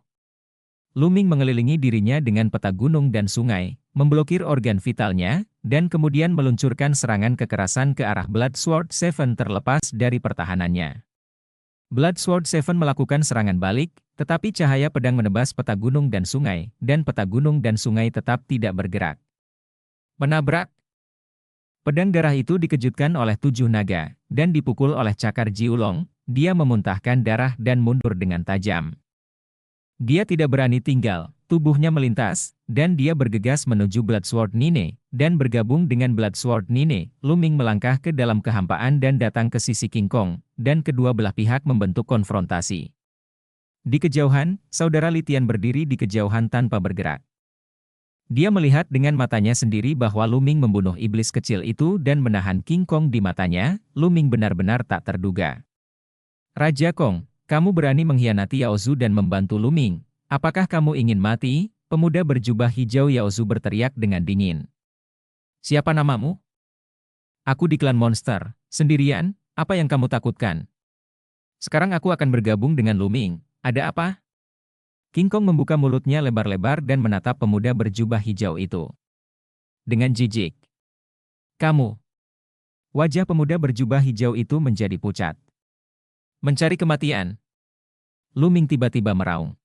Lu Ming mengelilingi dirinya dengan peta gunung dan sungai, memblokir organ vitalnya, dan kemudian meluncurkan serangan kekerasan ke arah Blood Sword Seven terlepas dari pertahanannya. Blood Sword Seven melakukan serangan balik, tetapi cahaya pedang menebas peta gunung dan peta gunung dan sungai tetap tidak bergerak. Menabrak! Pedang darah itu dikejutkan oleh 7 naga, dan dipukul oleh cakar Jiulong, dia memuntahkan darah dan mundur dengan tajam. Dia tidak berani tinggal, tubuhnya melintas, dan dia bergegas menuju Bloodsword Nine, dan bergabung dengan Bloodsword Nine. Lu Ming melangkah ke dalam kehampaan dan datang ke sisi King Kong, dan kedua belah pihak membentuk konfrontasi. Di kejauhan, saudara Litian berdiri di kejauhan tanpa bergerak. Dia melihat dengan matanya sendiri bahwa Lu Ming membunuh iblis kecil itu dan menahan King Kong di matanya. Lu Ming benar-benar tak terduga. Raja Kong, kamu berani mengkhianati Yao Zu dan membantu Lu Ming. Apakah kamu ingin mati? Pemuda berjubah hijau Yao Zu berteriak dengan dingin. Siapa namamu? Aku di klan monster. Sendirian, apa yang kamu takutkan? Sekarang aku akan bergabung dengan Lu Ming. Ada apa? King Kong membuka mulutnya lebar-lebar dan menatap pemuda berjubah hijau itu. Dengan jijik. Kamu. Wajah pemuda berjubah hijau itu menjadi pucat. Mencari kematian. Lu Ming tiba-tiba meraung.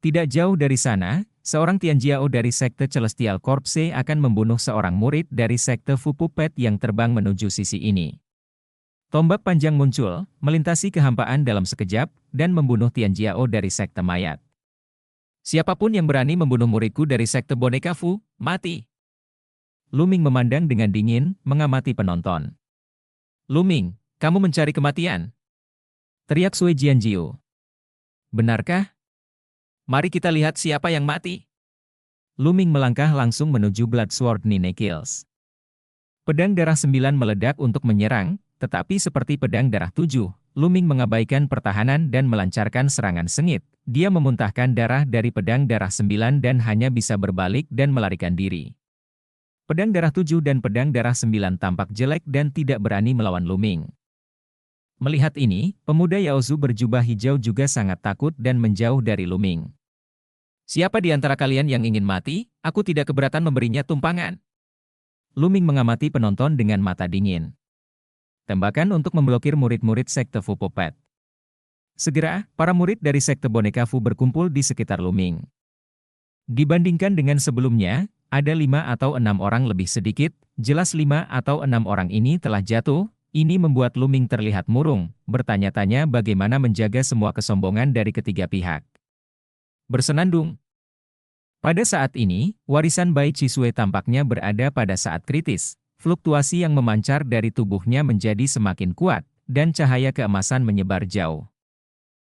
Tidak jauh dari sana, seorang Tianjiao dari Sekte Celestial Corpse akan membunuh seorang murid dari Sekte Fu Puppet yang terbang menuju sisi ini. Tombak panjang muncul, melintasi kehampaan dalam sekejap, dan membunuh Tianjiao dari Sekte Mayat. Siapapun yang berani membunuh muridku dari Sekte Boneka Fu, mati. Lu Ming memandang dengan dingin, mengamati penonton. Lu Ming, kamu mencari kematian? Teriak Sui Jianjiu. Benarkah? Mari kita lihat siapa yang mati. Lu Ming melangkah langsung menuju Bloodsword Nine Kills. Pedang darah 9 meledak untuk menyerang, tetapi seperti pedang darah 7, Lu Ming mengabaikan pertahanan dan melancarkan serangan sengit. Dia memuntahkan darah dari pedang darah 9 dan hanya bisa berbalik dan melarikan diri. Pedang darah 7 dan pedang darah 9 tampak jelek dan tidak berani melawan Lu Ming. Melihat ini, pemuda Yao Zu berjubah hijau juga sangat takut dan menjauh dari Lu Ming. Siapa di antara kalian yang ingin mati? Aku tidak keberatan memberinya tumpangan. Lu Ming mengamati penonton dengan mata dingin. Tembakan untuk memblokir murid-murid Sekte Fu Puppet. Segera, para murid dari Sekte Boneka Fu berkumpul di sekitar Lu Ming. Dibandingkan dengan sebelumnya, ada 5 atau 6 orang lebih sedikit, jelas 5 atau 6 orang ini telah jatuh. Ini membuat Lu Ming terlihat murung, bertanya-tanya bagaimana menjaga semua kesombongan dari ketiga pihak. Bersenandung. Pada saat ini, warisan Bai Qisue tampaknya berada pada saat kritis. Fluktuasi yang memancar dari tubuhnya menjadi semakin kuat, dan cahaya keemasan menyebar jauh.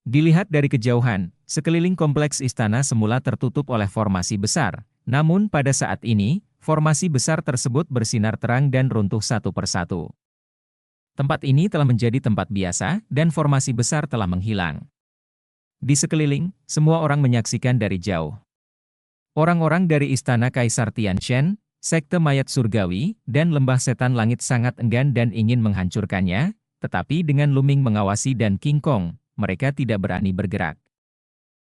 Dilihat dari kejauhan, sekeliling kompleks istana semula tertutup oleh formasi besar. Namun pada saat ini, formasi besar tersebut bersinar terang dan runtuh satu persatu. Tempat ini telah menjadi tempat biasa, dan formasi besar telah menghilang. Di sekeliling, semua orang menyaksikan dari jauh. Orang-orang dari Istana Kaisar Tianshan, Sekte Mayat Surgawi, dan Lembah Setan Langit sangat enggan dan ingin menghancurkannya, tetapi dengan Lu Ming mengawasi dan King Kong, mereka tidak berani bergerak.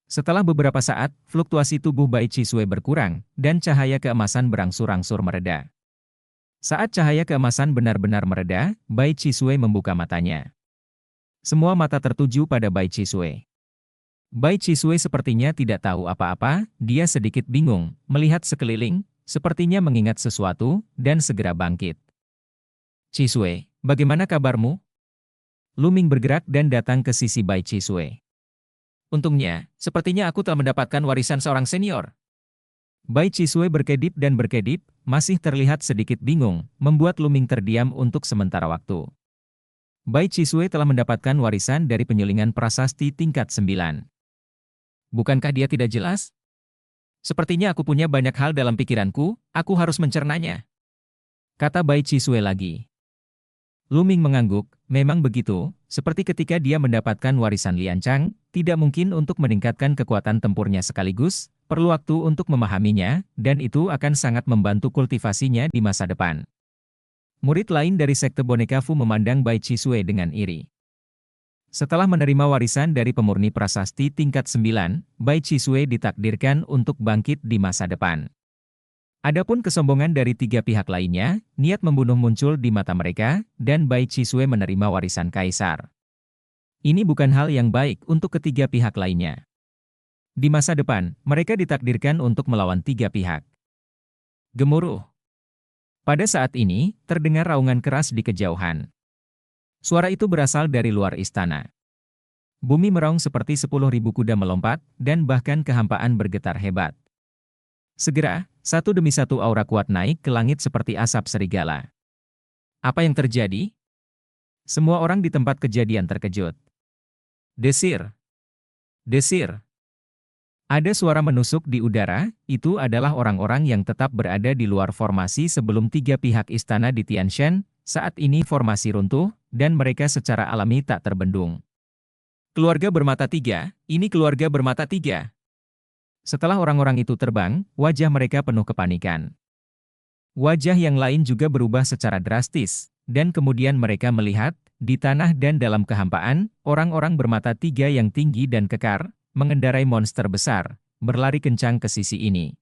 Setelah beberapa saat, fluktuasi tubuh Bai Qisue berkurang, dan cahaya keemasan berangsur-angsur mereda. Saat cahaya keemasan benar-benar mereda, Bai Qisue membuka matanya. Semua mata tertuju pada Bai Qisue. Bai Qisue sepertinya tidak tahu apa-apa, dia sedikit bingung, melihat sekeliling, sepertinya mengingat sesuatu, dan segera bangkit. Qisue, bagaimana kabarmu? Lu Ming bergerak dan datang ke sisi Bai Qisue. Untungnya, sepertinya aku telah mendapatkan warisan seorang senior. Bai Qisue berkedip dan berkedip, masih terlihat sedikit bingung, membuat Lu Ming terdiam untuk sementara waktu. Bai Qisue telah mendapatkan warisan dari penyulingan prasasti tingkat 9. Bukankah dia tidak jelas? Sepertinya aku punya banyak hal dalam pikiranku, aku harus mencernanya. Kata Bai Qisue lagi. Lu Ming mengangguk, memang begitu, seperti ketika dia mendapatkan warisan Lian Chang, tidak mungkin untuk meningkatkan kekuatan tempurnya sekaligus, perlu waktu untuk memahaminya, dan itu akan sangat membantu kultivasinya di masa depan. Murid lain dari sekte boneka Fu memandang Bai Chisue dengan iri. Setelah menerima warisan dari pemurni prasasti tingkat 9, Bai Chisue ditakdirkan untuk bangkit di masa depan. Adapun kesombongan dari tiga pihak lainnya, niat membunuh muncul di mata mereka, dan Bai Chisue menerima warisan kaisar. Ini bukan hal yang baik untuk ketiga pihak lainnya. Di masa depan, mereka ditakdirkan untuk melawan tiga pihak. Gemuruh. Pada saat ini, terdengar raungan keras di kejauhan. Suara itu berasal dari luar istana. Bumi meraung seperti 10.000 kuda melompat, dan bahkan kehampaan bergetar hebat. Segera, satu demi satu aura kuat naik ke langit seperti asap serigala. Apa yang terjadi? Semua orang di tempat kejadian terkejut. Desir! Desir! Ada suara menusuk di udara, itu adalah orang-orang yang tetap berada di luar formasi sebelum tiga pihak istana di Tianshan. Saat ini formasi runtuh, dan mereka secara alami tak terbendung. Keluarga bermata tiga, ini keluarga bermata tiga. Setelah orang-orang itu terbang, wajah mereka penuh kepanikan. Wajah yang lain juga berubah secara drastis, dan kemudian mereka melihat, di tanah dan dalam kehampaan, orang-orang bermata tiga yang tinggi dan kekar, mengendarai monster besar, berlari kencang ke sisi ini.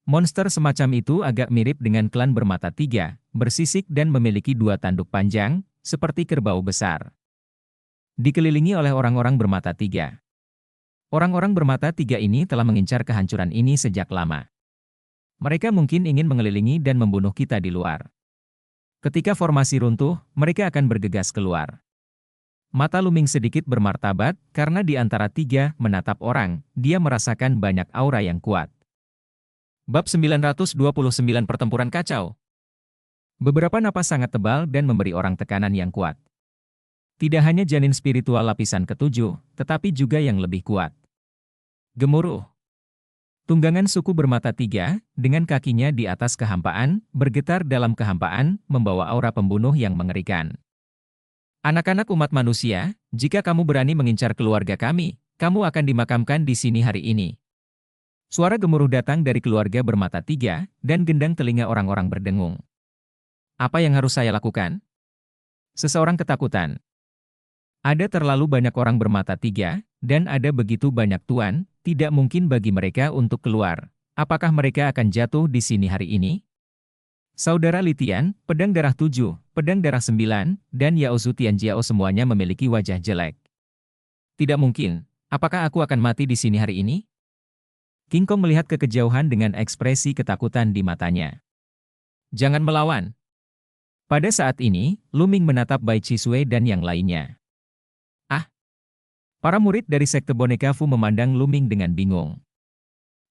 Monster semacam itu agak mirip dengan klan bermata tiga, bersisik dan memiliki dua tanduk panjang, seperti kerbau besar. Dikelilingi oleh orang-orang bermata tiga. Orang-orang bermata tiga ini telah mengincar kehancuran ini sejak lama. Mereka mungkin ingin mengelilingi dan membunuh kita di luar. Ketika formasi runtuh, mereka akan bergegas keluar. Mata Luming sedikit bermartabat, karena di antara tiga menatap orang, dia merasakan banyak aura yang kuat. Bab 929 Pertempuran Kacau. Beberapa napas sangat tebal dan memberi orang tekanan yang kuat. Tidak hanya janin spiritual lapisan ketujuh, tetapi juga yang lebih kuat. Gemuruh. Tunggangan suku bermata tiga, dengan kakinya di atas kehampaan, bergetar dalam kehampaan, membawa aura pembunuh yang mengerikan. Anak-anak umat manusia, jika kamu berani mengincar keluarga kami, kamu akan dimakamkan di sini hari ini. Suara gemuruh datang dari keluarga bermata tiga, dan gendang telinga orang-orang berdengung. Apa yang harus saya lakukan? Seseorang ketakutan. Ada terlalu banyak orang bermata tiga, dan ada begitu banyak tuan, tidak mungkin bagi mereka untuk keluar. Apakah mereka akan jatuh di sini hari ini? Saudara Litian, Pedang Darah 7, Pedang Darah 9, dan Yao Zhu Tianjiao semuanya memiliki wajah jelek. Tidak mungkin, apakah aku akan mati di sini hari ini? King Kong melihat ke kejauhan dengan ekspresi ketakutan di matanya. Jangan melawan. Pada saat ini, Luming menatap Bai Chisue dan yang lainnya. Ah! Para murid dari sekte boneka Fu memandang Luming dengan bingung.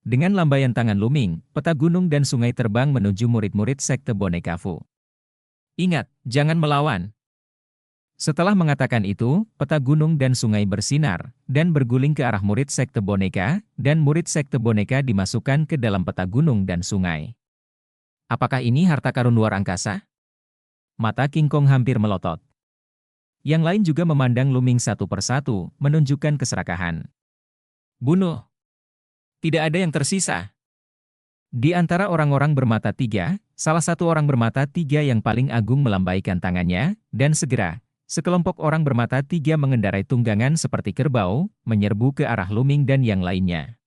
Dengan lambaian tangan Luming, peta gunung dan sungai terbang menuju murid-murid sekte boneka Fu. Ingat, jangan melawan. Setelah mengatakan itu, peta gunung dan sungai bersinar, dan berguling ke arah murid sekte boneka, dan murid sekte boneka dimasukkan ke dalam peta gunung dan sungai. Apakah ini harta karun luar angkasa? Mata King Kong hampir melotot. Yang lain juga memandang Luming satu persatu, menunjukkan keserakahan. Bunuh! Tidak ada yang tersisa. Di antara orang-orang bermata tiga, salah satu orang bermata tiga yang paling agung melambaikan tangannya, dan segera, sekelompok orang bermata tiga mengendarai tunggangan seperti kerbau, menyerbu ke arah Luming dan yang lainnya.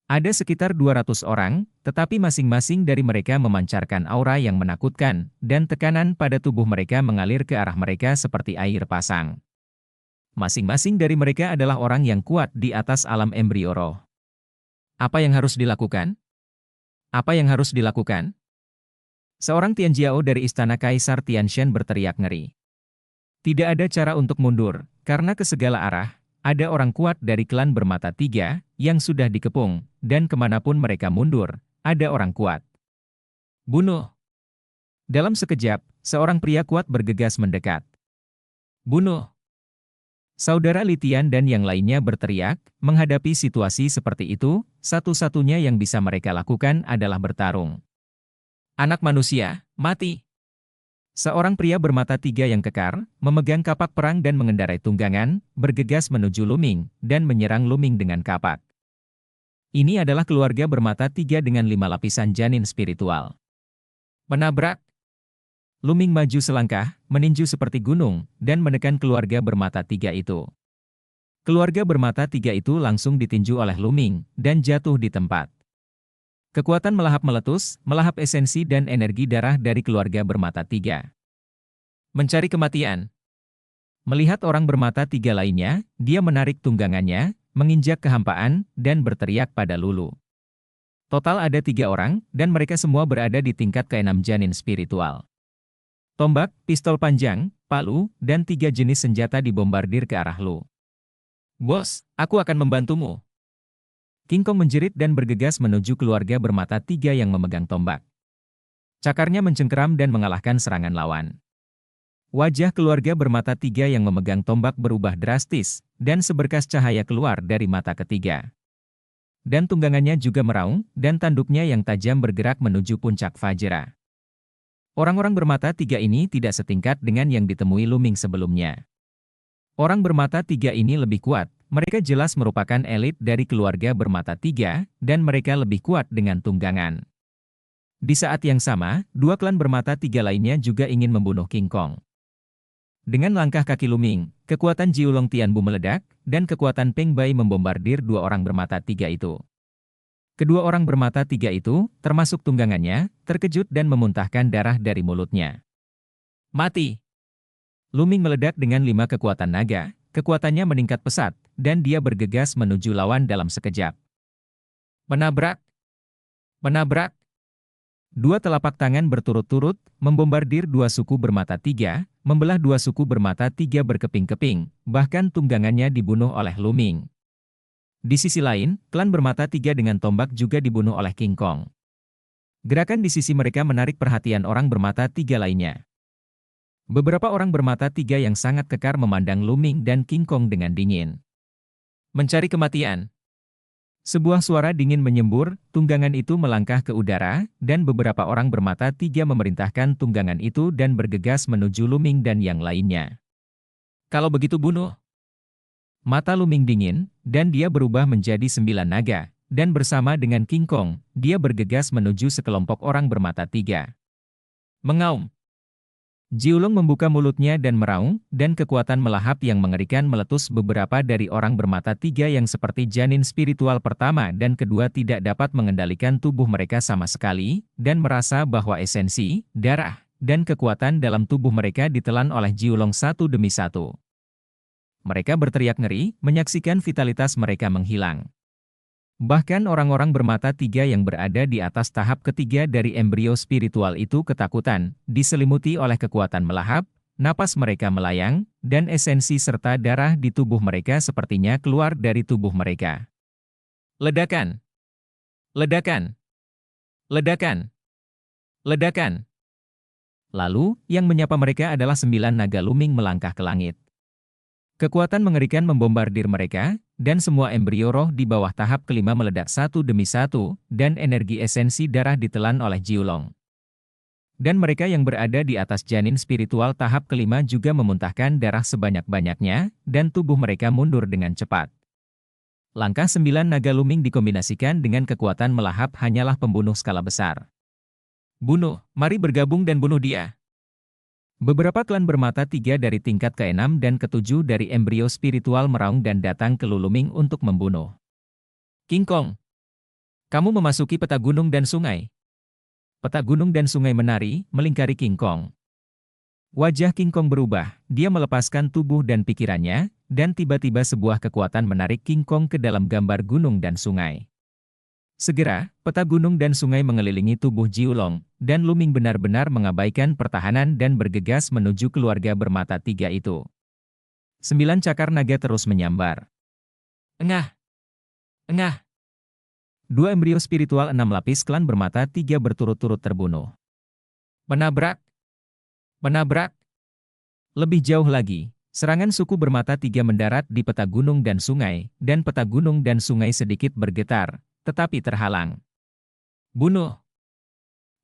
Ada sekitar 200 orang, tetapi masing-masing dari mereka memancarkan aura yang menakutkan, dan tekanan pada tubuh mereka mengalir ke arah mereka seperti air pasang. Masing-masing dari mereka adalah orang yang kuat di atas alam embrio roh. Apa yang harus dilakukan? Apa yang harus dilakukan? Seorang Tianjiao dari istana Kaisar Tianshan berteriak ngeri. Tidak ada cara untuk mundur, karena ke segala arah, ada orang kuat dari klan bermata tiga, yang sudah dikepung, dan kemanapun mereka mundur, ada orang kuat. Bunuh! Dalam sekejap, seorang pria kuat bergegas mendekat. Bunuh! Saudara Litian dan yang lainnya berteriak, menghadapi situasi seperti itu, satu-satunya yang bisa mereka lakukan adalah bertarung. Anak manusia, mati! Seorang pria bermata tiga yang kekar, memegang kapak perang dan mengendarai tunggangan, bergegas menuju Luming, dan menyerang Luming dengan kapak. Ini adalah keluarga bermata tiga dengan 5 lapisan janin spiritual. Menabrak. Luming maju selangkah, meninju seperti gunung, dan menekan keluarga bermata tiga itu. Keluarga bermata tiga itu langsung ditinju oleh Luming, dan jatuh di tempat. Kekuatan melahap meletus, melahap esensi dan energi darah dari keluarga bermata tiga. Mencari kematian. Melihat orang bermata tiga lainnya, dia menarik tunggangannya, menginjak kehampaan, dan berteriak pada Lulu. Total ada 3 orang, dan mereka semua berada di tingkat ke-6 janin spiritual. Tombak, pistol panjang, palu, dan 3 jenis senjata dibombardir ke arah Lu. Bos, aku akan membantumu. King Kong menjerit dan bergegas menuju keluarga bermata tiga yang memegang tombak. Cakarnya mencengkeram dan mengalahkan serangan lawan. Wajah keluarga bermata tiga yang memegang tombak berubah drastis, dan seberkas cahaya keluar dari mata ketiga. Dan tunggangannya juga meraung, dan tanduknya yang tajam bergerak menuju puncak Fajra. Orang-orang bermata tiga ini tidak setingkat dengan yang ditemui Luming sebelumnya. Orang bermata tiga ini lebih kuat, mereka jelas merupakan elit dari keluarga bermata tiga, dan mereka lebih kuat dengan tunggangan. Di saat yang sama, 2 klan bermata tiga lainnya juga ingin membunuh King Kong. Dengan langkah kaki Luming, kekuatan Jiulong Tianbu meledak, dan kekuatan Peng Bai membombardir 2 orang bermata tiga itu. Kedua orang bermata tiga itu, termasuk tunggangannya, terkejut dan memuntahkan darah dari mulutnya. Mati! Luming meledak dengan 5 kekuatan naga, kekuatannya meningkat pesat, dan dia bergegas menuju lawan dalam sekejap. Menabrak! Menabrak! 2 telapak tangan berturut-turut, membombardir 2 suku bermata tiga, membelah 2 suku bermata tiga berkeping-keping, bahkan tunggangannya dibunuh oleh Luming. Di sisi lain, klan bermata tiga dengan tombak juga dibunuh oleh King Kong. Gerakan di sisi mereka menarik perhatian orang bermata tiga lainnya. Beberapa orang bermata tiga yang sangat kekar memandang Luming dan King Kong dengan dingin. Mencari kematian. Sebuah suara dingin menyembur, tunggangan itu melangkah ke udara, dan beberapa orang bermata tiga memerintahkan tunggangan itu dan bergegas menuju Luming dan yang lainnya. Kalau begitu bunuh. Mata Luming dingin, dan dia berubah menjadi 9 naga, dan bersama dengan King Kong, dia bergegas menuju sekelompok orang bermata tiga. Mengaum. Jiulong membuka mulutnya dan meraung, dan kekuatan melahap yang mengerikan meletus beberapa dari orang bermata tiga yang seperti janin spiritual pertama dan kedua tidak dapat mengendalikan tubuh mereka sama sekali, dan merasa bahwa esensi, darah, dan kekuatan dalam tubuh mereka ditelan oleh Jiulong satu demi satu. Mereka berteriak ngeri, menyaksikan vitalitas mereka menghilang. Bahkan orang-orang bermata tiga yang berada di atas tahap ketiga dari embrio spiritual itu ketakutan, diselimuti oleh kekuatan melahap, napas mereka melayang, dan esensi serta darah di tubuh mereka sepertinya keluar dari tubuh mereka. Ledakan! Ledakan! Ledakan! Ledakan! Lalu, yang menyapa mereka adalah 9 naga Luming melangkah ke langit. Kekuatan mengerikan membombardir mereka, dan semua embrio roh di bawah tahap kelima meledak satu demi satu, dan energi esensi darah ditelan oleh Jiulong. Dan mereka yang berada di atas janin spiritual tahap kelima juga memuntahkan darah sebanyak-banyaknya, dan tubuh mereka mundur dengan cepat. Langkah 9 naga Luming dikombinasikan dengan kekuatan melahap hanyalah pembunuh skala besar. Bunuh, mari bergabung dan bunuh dia. Beberapa klan bermata tiga dari tingkat ke-6 dan ke-7 dari embrio spiritual meraung dan datang ke Luming untuk membunuh. King Kong, kamu memasuki peta gunung dan sungai. Peta gunung dan sungai menari, melingkari King Kong. Wajah King Kong berubah, dia melepaskan tubuh dan pikirannya, dan tiba-tiba sebuah kekuatan menarik King Kong ke dalam gambar gunung dan sungai. Segera, peta gunung dan sungai mengelilingi tubuh Jiulong, dan Luming benar-benar mengabaikan pertahanan dan bergegas menuju keluarga bermata tiga itu. 9 cakar naga terus menyambar. Engah! Engah! 2 embrio spiritual 6 lapis klan bermata tiga berturut-turut terbunuh. Menabrak! Menabrak! Lebih jauh lagi, serangan suku bermata tiga mendarat di peta gunung dan sungai, dan peta gunung dan sungai sedikit bergetar, tetapi terhalang. Bunuh!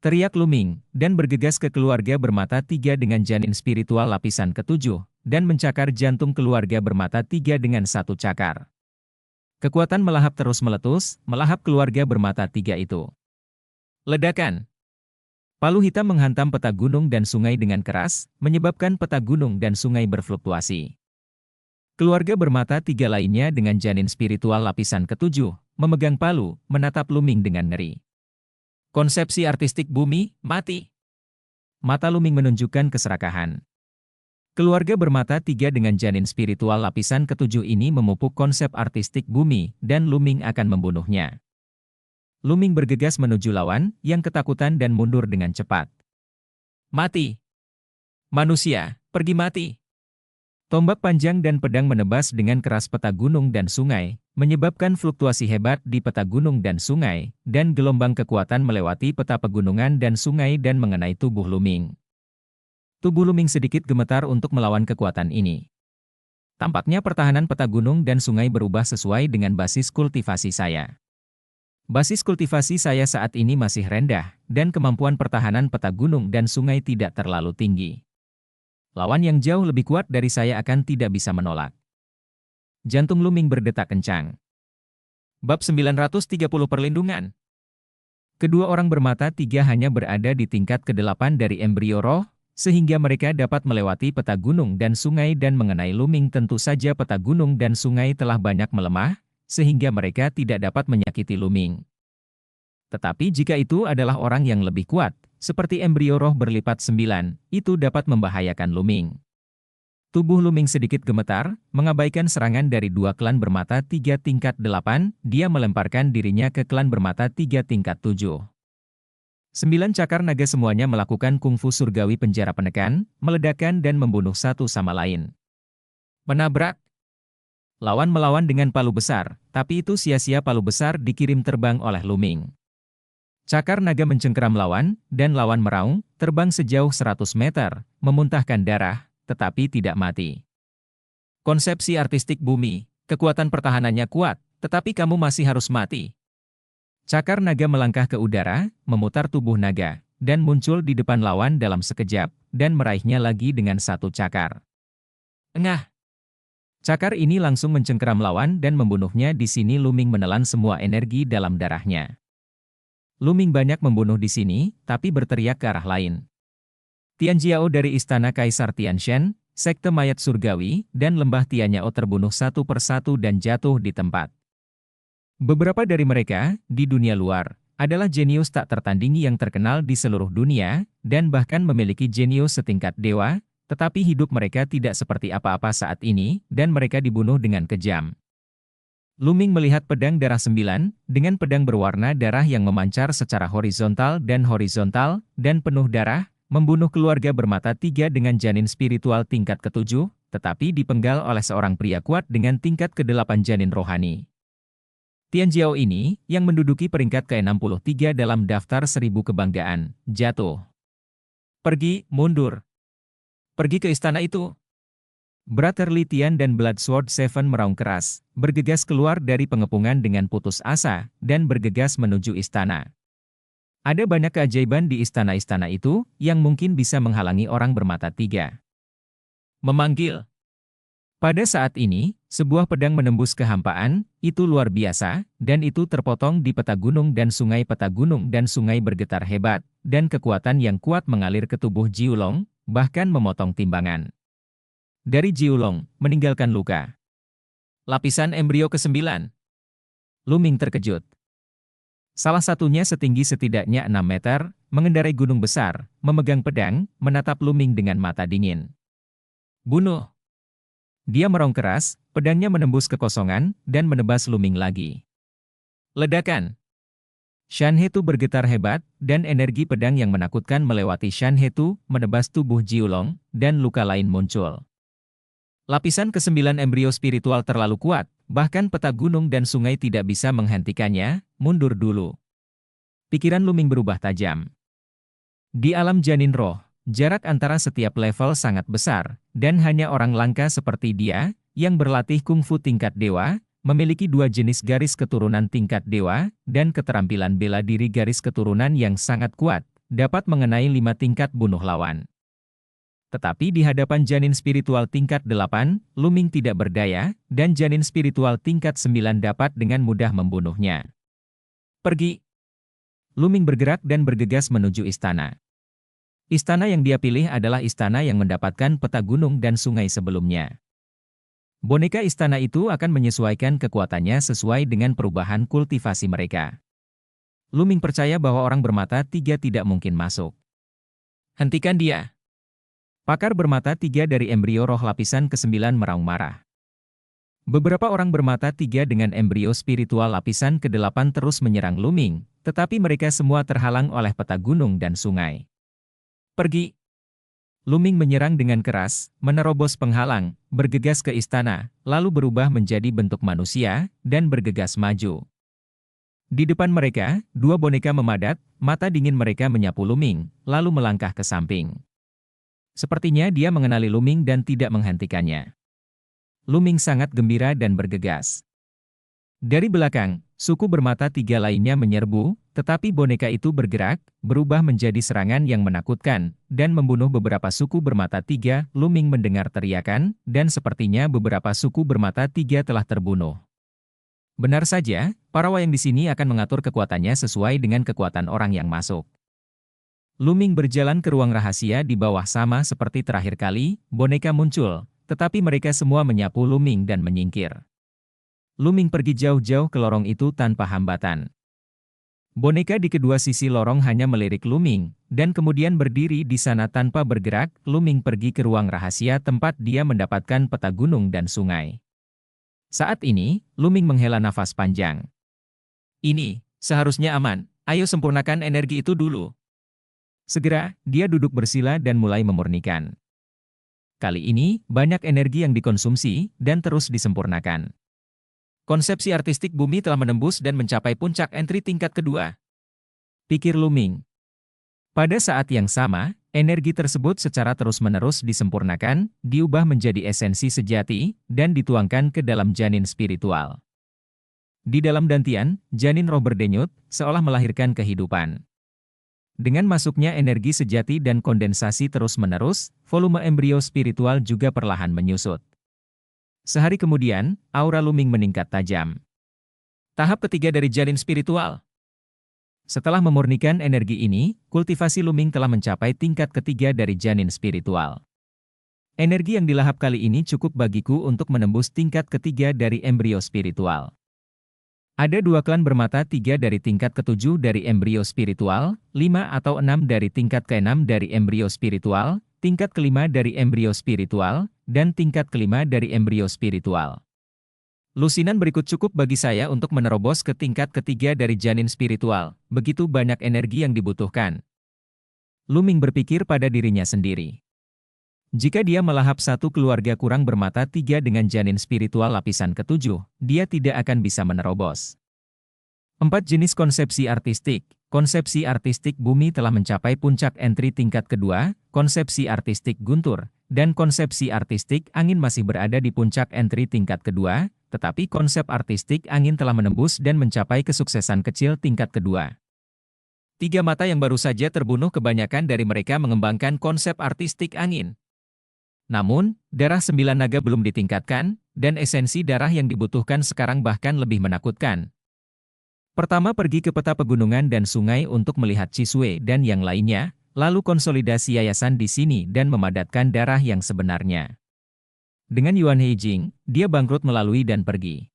Teriak Luming, dan bergegas ke keluarga bermata tiga dengan janin spiritual lapisan ke-7, dan mencakar jantung keluarga bermata tiga dengan 1 cakar. Kekuatan melahap terus meletus, melahap keluarga bermata tiga itu. Ledakan. Palu hitam menghantam peta gunung dan sungai dengan keras, menyebabkan peta gunung dan sungai berfluktuasi. Keluarga bermata tiga lainnya dengan janin spiritual lapisan ketujuh, memegang palu, menatap Luming dengan ngeri. Konsepsi artistik bumi, mati. Mata Luming menunjukkan keserakahan. Keluarga bermata tiga dengan janin spiritual lapisan ketujuh ini memupuk konsep artistik bumi, dan Luming akan membunuhnya. Luming bergegas menuju lawan, yang ketakutan dan mundur dengan cepat. Mati. Manusia, pergi mati. Tombak panjang dan pedang menebas dengan keras peta gunung dan sungai, menyebabkan fluktuasi hebat di peta gunung dan sungai, dan gelombang kekuatan melewati peta pegunungan dan sungai dan mengenai tubuh Luming. Tubuh Luming sedikit gemetar untuk melawan kekuatan ini. Tampaknya pertahanan peta gunung dan sungai berubah sesuai dengan basis kultivasi saya. Basis kultivasi saya saat ini masih rendah, dan kemampuan pertahanan peta gunung dan sungai tidak terlalu tinggi. Lawan yang jauh lebih kuat dari saya akan tidak bisa menolak. Jantung Luming berdetak kencang. Bab 930 Perlindungan. Kedua orang bermata tiga hanya berada di tingkat ke-8 dari embrio roh, sehingga mereka dapat melewati peta gunung dan sungai dan mengenai Luming. Tentu saja peta gunung dan sungai telah banyak melemah, sehingga mereka tidak dapat menyakiti Luming. Tetapi jika itu adalah orang yang lebih kuat, seperti embrio roh berlipat 9, itu dapat membahayakan Luming. Tubuh Luming sedikit gemetar, mengabaikan serangan dari dua klan bermata tiga tingkat 8, dia melemparkan dirinya ke klan bermata tiga tingkat 7. 9 cakar naga semuanya melakukan kungfu surgawi penjara penekan, meledakkan dan membunuh satu sama lain. Menabrak. Lawan melawan dengan palu besar, tapi itu sia-sia. Palu besar dikirim terbang oleh Luming. Cakar naga mencengkeram lawan, dan lawan meraung, terbang sejauh 100 meter, memuntahkan darah, tetapi tidak mati. Konsepsi artistik bumi, kekuatan pertahanannya kuat, tetapi kamu masih harus mati. Cakar naga melangkah ke udara, memutar tubuh naga, dan muncul di depan lawan dalam sekejap, dan meraihnya lagi dengan satu cakar. Engah! Cakar ini langsung mencengkeram lawan dan membunuhnya. Di sini Luming menelan semua energi dalam darahnya. Luming banyak membunuh di sini, tapi berteriak ke arah lain. Tianjiao dari Istana Kaisar Tianshan, Sekte Mayat Surgawi, dan Lembah Tianyao terbunuh satu persatu dan jatuh di tempat. Beberapa dari mereka, di dunia luar, adalah jenius tak tertandingi yang terkenal di seluruh dunia, dan bahkan memiliki jenius setingkat dewa, tetapi hidup mereka tidak seperti apa-apa saat ini, dan mereka dibunuh dengan kejam. Luming melihat pedang darah 9, dengan pedang berwarna darah yang memancar secara horizontal, dan penuh darah, membunuh keluarga bermata tiga dengan janin spiritual tingkat ke-7, tetapi dipenggal oleh seorang pria kuat dengan tingkat ke-8 janin rohani. Tianjiao ini, yang menduduki peringkat ke-63 dalam daftar 1000 kebanggaan, jatuh. Pergi, mundur. Pergi ke istana itu. Brotherly Tian dan Bloodsword Seven meraung keras, bergegas keluar dari pengepungan dengan putus asa, dan bergegas menuju istana. Ada banyak keajaiban di istana-istana itu, yang mungkin bisa menghalangi orang bermata tiga. Memanggil. Pada saat ini, sebuah pedang menembus kehampaan, itu luar biasa, dan itu terpotong di peta gunung dan sungai. Peta gunung dan sungai bergetar hebat, dan kekuatan yang kuat mengalir ke tubuh Jiulong, bahkan memotong timbangan. Dari Jiulong, meninggalkan luka. Lapisan embrio ke-9. Luming terkejut. Salah satunya setinggi setidaknya 6 meter, mengendarai gunung besar, memegang pedang, menatap Luming dengan mata dingin. Bunuh! Dia meraung keras, pedangnya menembus kekosongan, dan menebas Luming lagi. Ledakan. Shanhetu bergetar hebat, dan energi pedang yang menakutkan melewati Shanhetu, menebas tubuh Jiulong, dan luka lain muncul. Lapisan ke-9 embrio spiritual terlalu kuat, bahkan peta gunung dan sungai tidak bisa menghentikannya. Mundur dulu. Pikiran Luming berubah tajam. Di alam janin roh, jarak antara setiap level sangat besar, dan hanya orang langka seperti dia, yang berlatih kungfu tingkat dewa, memiliki dua jenis garis keturunan tingkat dewa, dan keterampilan bela diri garis keturunan yang sangat kuat, dapat mengenai 5 tingkat bunuh lawan. Tetapi di hadapan janin spiritual tingkat 8, Luming tidak berdaya, dan janin spiritual tingkat 9 dapat dengan mudah membunuhnya. Pergi. Luming bergerak dan bergegas menuju istana. Istana yang dia pilih adalah istana yang mendapatkan peta gunung dan sungai sebelumnya. Boneka istana itu akan menyesuaikan kekuatannya sesuai dengan perubahan kultivasi mereka. Luming percaya bahwa orang bermata 3 tidak mungkin masuk. Hentikan dia. Pakar bermata 3 dari embrio roh lapisan ke-9 meraung marah. Beberapa orang bermata 3 dengan embrio spiritual lapisan ke-8 terus menyerang Luming, tetapi mereka semua terhalang oleh peta gunung dan sungai. Pergi. Luming menyerang dengan keras, menerobos penghalang, bergegas ke istana, lalu berubah menjadi bentuk manusia, dan bergegas maju. Di depan mereka, 2 boneka memadat, mata dingin mereka menyapu Luming, lalu melangkah ke samping. Sepertinya dia mengenali Luming dan tidak menghentikannya. Luming sangat gembira dan bergegas. Dari belakang, suku bermata 3 lainnya menyerbu, tetapi boneka itu bergerak, berubah menjadi serangan yang menakutkan, dan membunuh beberapa suku bermata 3. Luming mendengar teriakan, dan sepertinya beberapa suku bermata 3 telah terbunuh. Benar saja, para wayang di sini akan mengatur kekuatannya sesuai dengan kekuatan orang yang masuk. Luming berjalan ke ruang rahasia di bawah sama seperti terakhir kali, boneka muncul, tetapi mereka semua menyapu Luming dan menyingkir. Luming pergi jauh-jauh ke lorong itu tanpa hambatan. Boneka di kedua sisi lorong hanya melirik Luming, dan kemudian berdiri di sana tanpa bergerak. Luming pergi ke ruang rahasia tempat dia mendapatkan peta gunung dan sungai. Saat ini, Luming menghela nafas panjang. Ini, seharusnya aman, ayo sempurnakan energi itu dulu. Segera, dia duduk bersila dan mulai memurnikan. Kali ini, banyak energi yang dikonsumsi, dan terus disempurnakan. Konsepsi artistik bumi telah menembus dan mencapai puncak entry tingkat kedua. Pikir Luming. Pada saat yang sama, energi tersebut secara terus-menerus disempurnakan, diubah menjadi esensi sejati, dan dituangkan ke dalam janin spiritual. Di dalam dantian, janin roh berdenyut, seolah melahirkan kehidupan. Dengan masuknya energi sejati dan kondensasi terus-menerus, volume embrio spiritual juga perlahan menyusut. Sehari kemudian, aura Luming meningkat tajam. Tahap ketiga dari janin spiritual. Setelah memurnikan energi ini, kultivasi Luming telah mencapai tingkat ketiga dari janin spiritual. Energi yang dilahap kali ini cukup bagiku untuk menembus tingkat ketiga dari embrio spiritual. Ada 2 klan bermata 3 dari tingkat ke-7 dari embrio spiritual, 5 atau 6 dari tingkat ke-6 dari embrio spiritual, tingkat ke-5 dari embrio spiritual, dan tingkat ke-5 dari embrio spiritual. Lusinan berikut cukup bagi saya untuk menerobos ke tingkat ketiga dari janin spiritual, begitu banyak energi yang dibutuhkan. Luming berpikir pada dirinya sendiri. Jika dia melahap satu keluarga kurang bermata 3 dengan janin spiritual lapisan ke-7, dia tidak akan bisa menerobos. 4 jenis konsepsi artistik. Konsepsi artistik bumi telah mencapai puncak entry tingkat kedua, konsepsi artistik guntur, dan konsepsi artistik angin masih berada di puncak entry tingkat kedua, tetapi konsep artistik angin telah menembus dan mencapai kesuksesan kecil tingkat kedua. 3 mata yang baru saja terbunuh kebanyakan dari mereka mengembangkan konsep artistik angin. Namun, darah 9 naga belum ditingkatkan, dan esensi darah yang dibutuhkan sekarang bahkan lebih menakutkan. Pertama pergi ke peta pegunungan dan sungai untuk melihat Cisue dan yang lainnya, lalu konsolidasi yayasan di sini dan memadatkan darah yang sebenarnya. Dengan Yuan Heijing, dia bangkrut melalui dan pergi.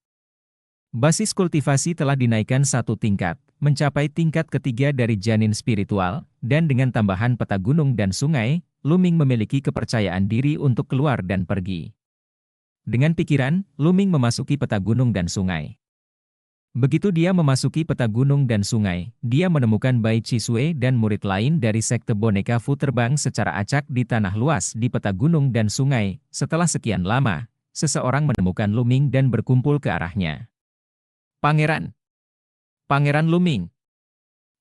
Basis kultivasi telah dinaikkan 1 tingkat, mencapai tingkat ketiga dari janin spiritual, dan dengan tambahan peta gunung dan sungai, Luming memiliki kepercayaan diri untuk keluar dan pergi. Dengan pikiran, Luming memasuki peta gunung dan sungai. Begitu dia memasuki peta gunung dan sungai, dia menemukan Bai Cisue dan murid lain dari sekte boneka Fu terbang secara acak di tanah luas di peta gunung dan sungai. Setelah sekian lama, seseorang menemukan Luming dan berkumpul ke arahnya. Pangeran. Pangeran Luming.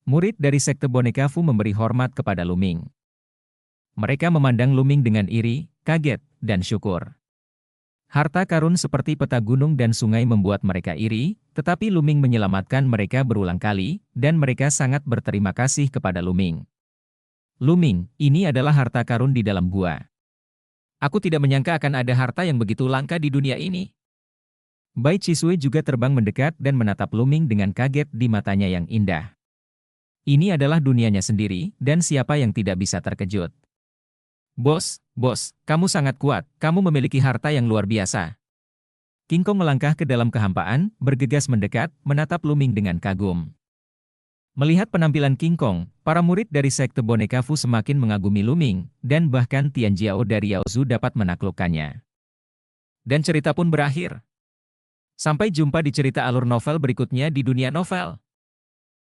Murid dari sekte boneka Fu memberi hormat kepada Luming. Mereka memandang Luming dengan iri, kaget, dan syukur. Harta karun seperti peta gunung dan sungai membuat mereka iri, tetapi Luming menyelamatkan mereka berulang kali, dan mereka sangat berterima kasih kepada Luming. Luming, ini adalah harta karun di dalam gua. Aku tidak menyangka akan ada harta yang begitu langka di dunia ini. Bai Chisui juga terbang mendekat dan menatap Luming dengan kaget di matanya yang indah. Ini adalah dunianya sendiri, dan siapa yang tidak bisa terkejut. Bos, kamu sangat kuat, kamu memiliki harta yang luar biasa. King Kong melangkah ke dalam kehampaan, bergegas mendekat, menatap Luming dengan kagum. Melihat penampilan King Kong, para murid dari sekte boneka Fu semakin mengagumi Luming, dan bahkan Tian Jiao dari Yaozu dapat menaklukkannya. Dan cerita pun berakhir. Sampai jumpa di cerita alur novel berikutnya di dunia novel.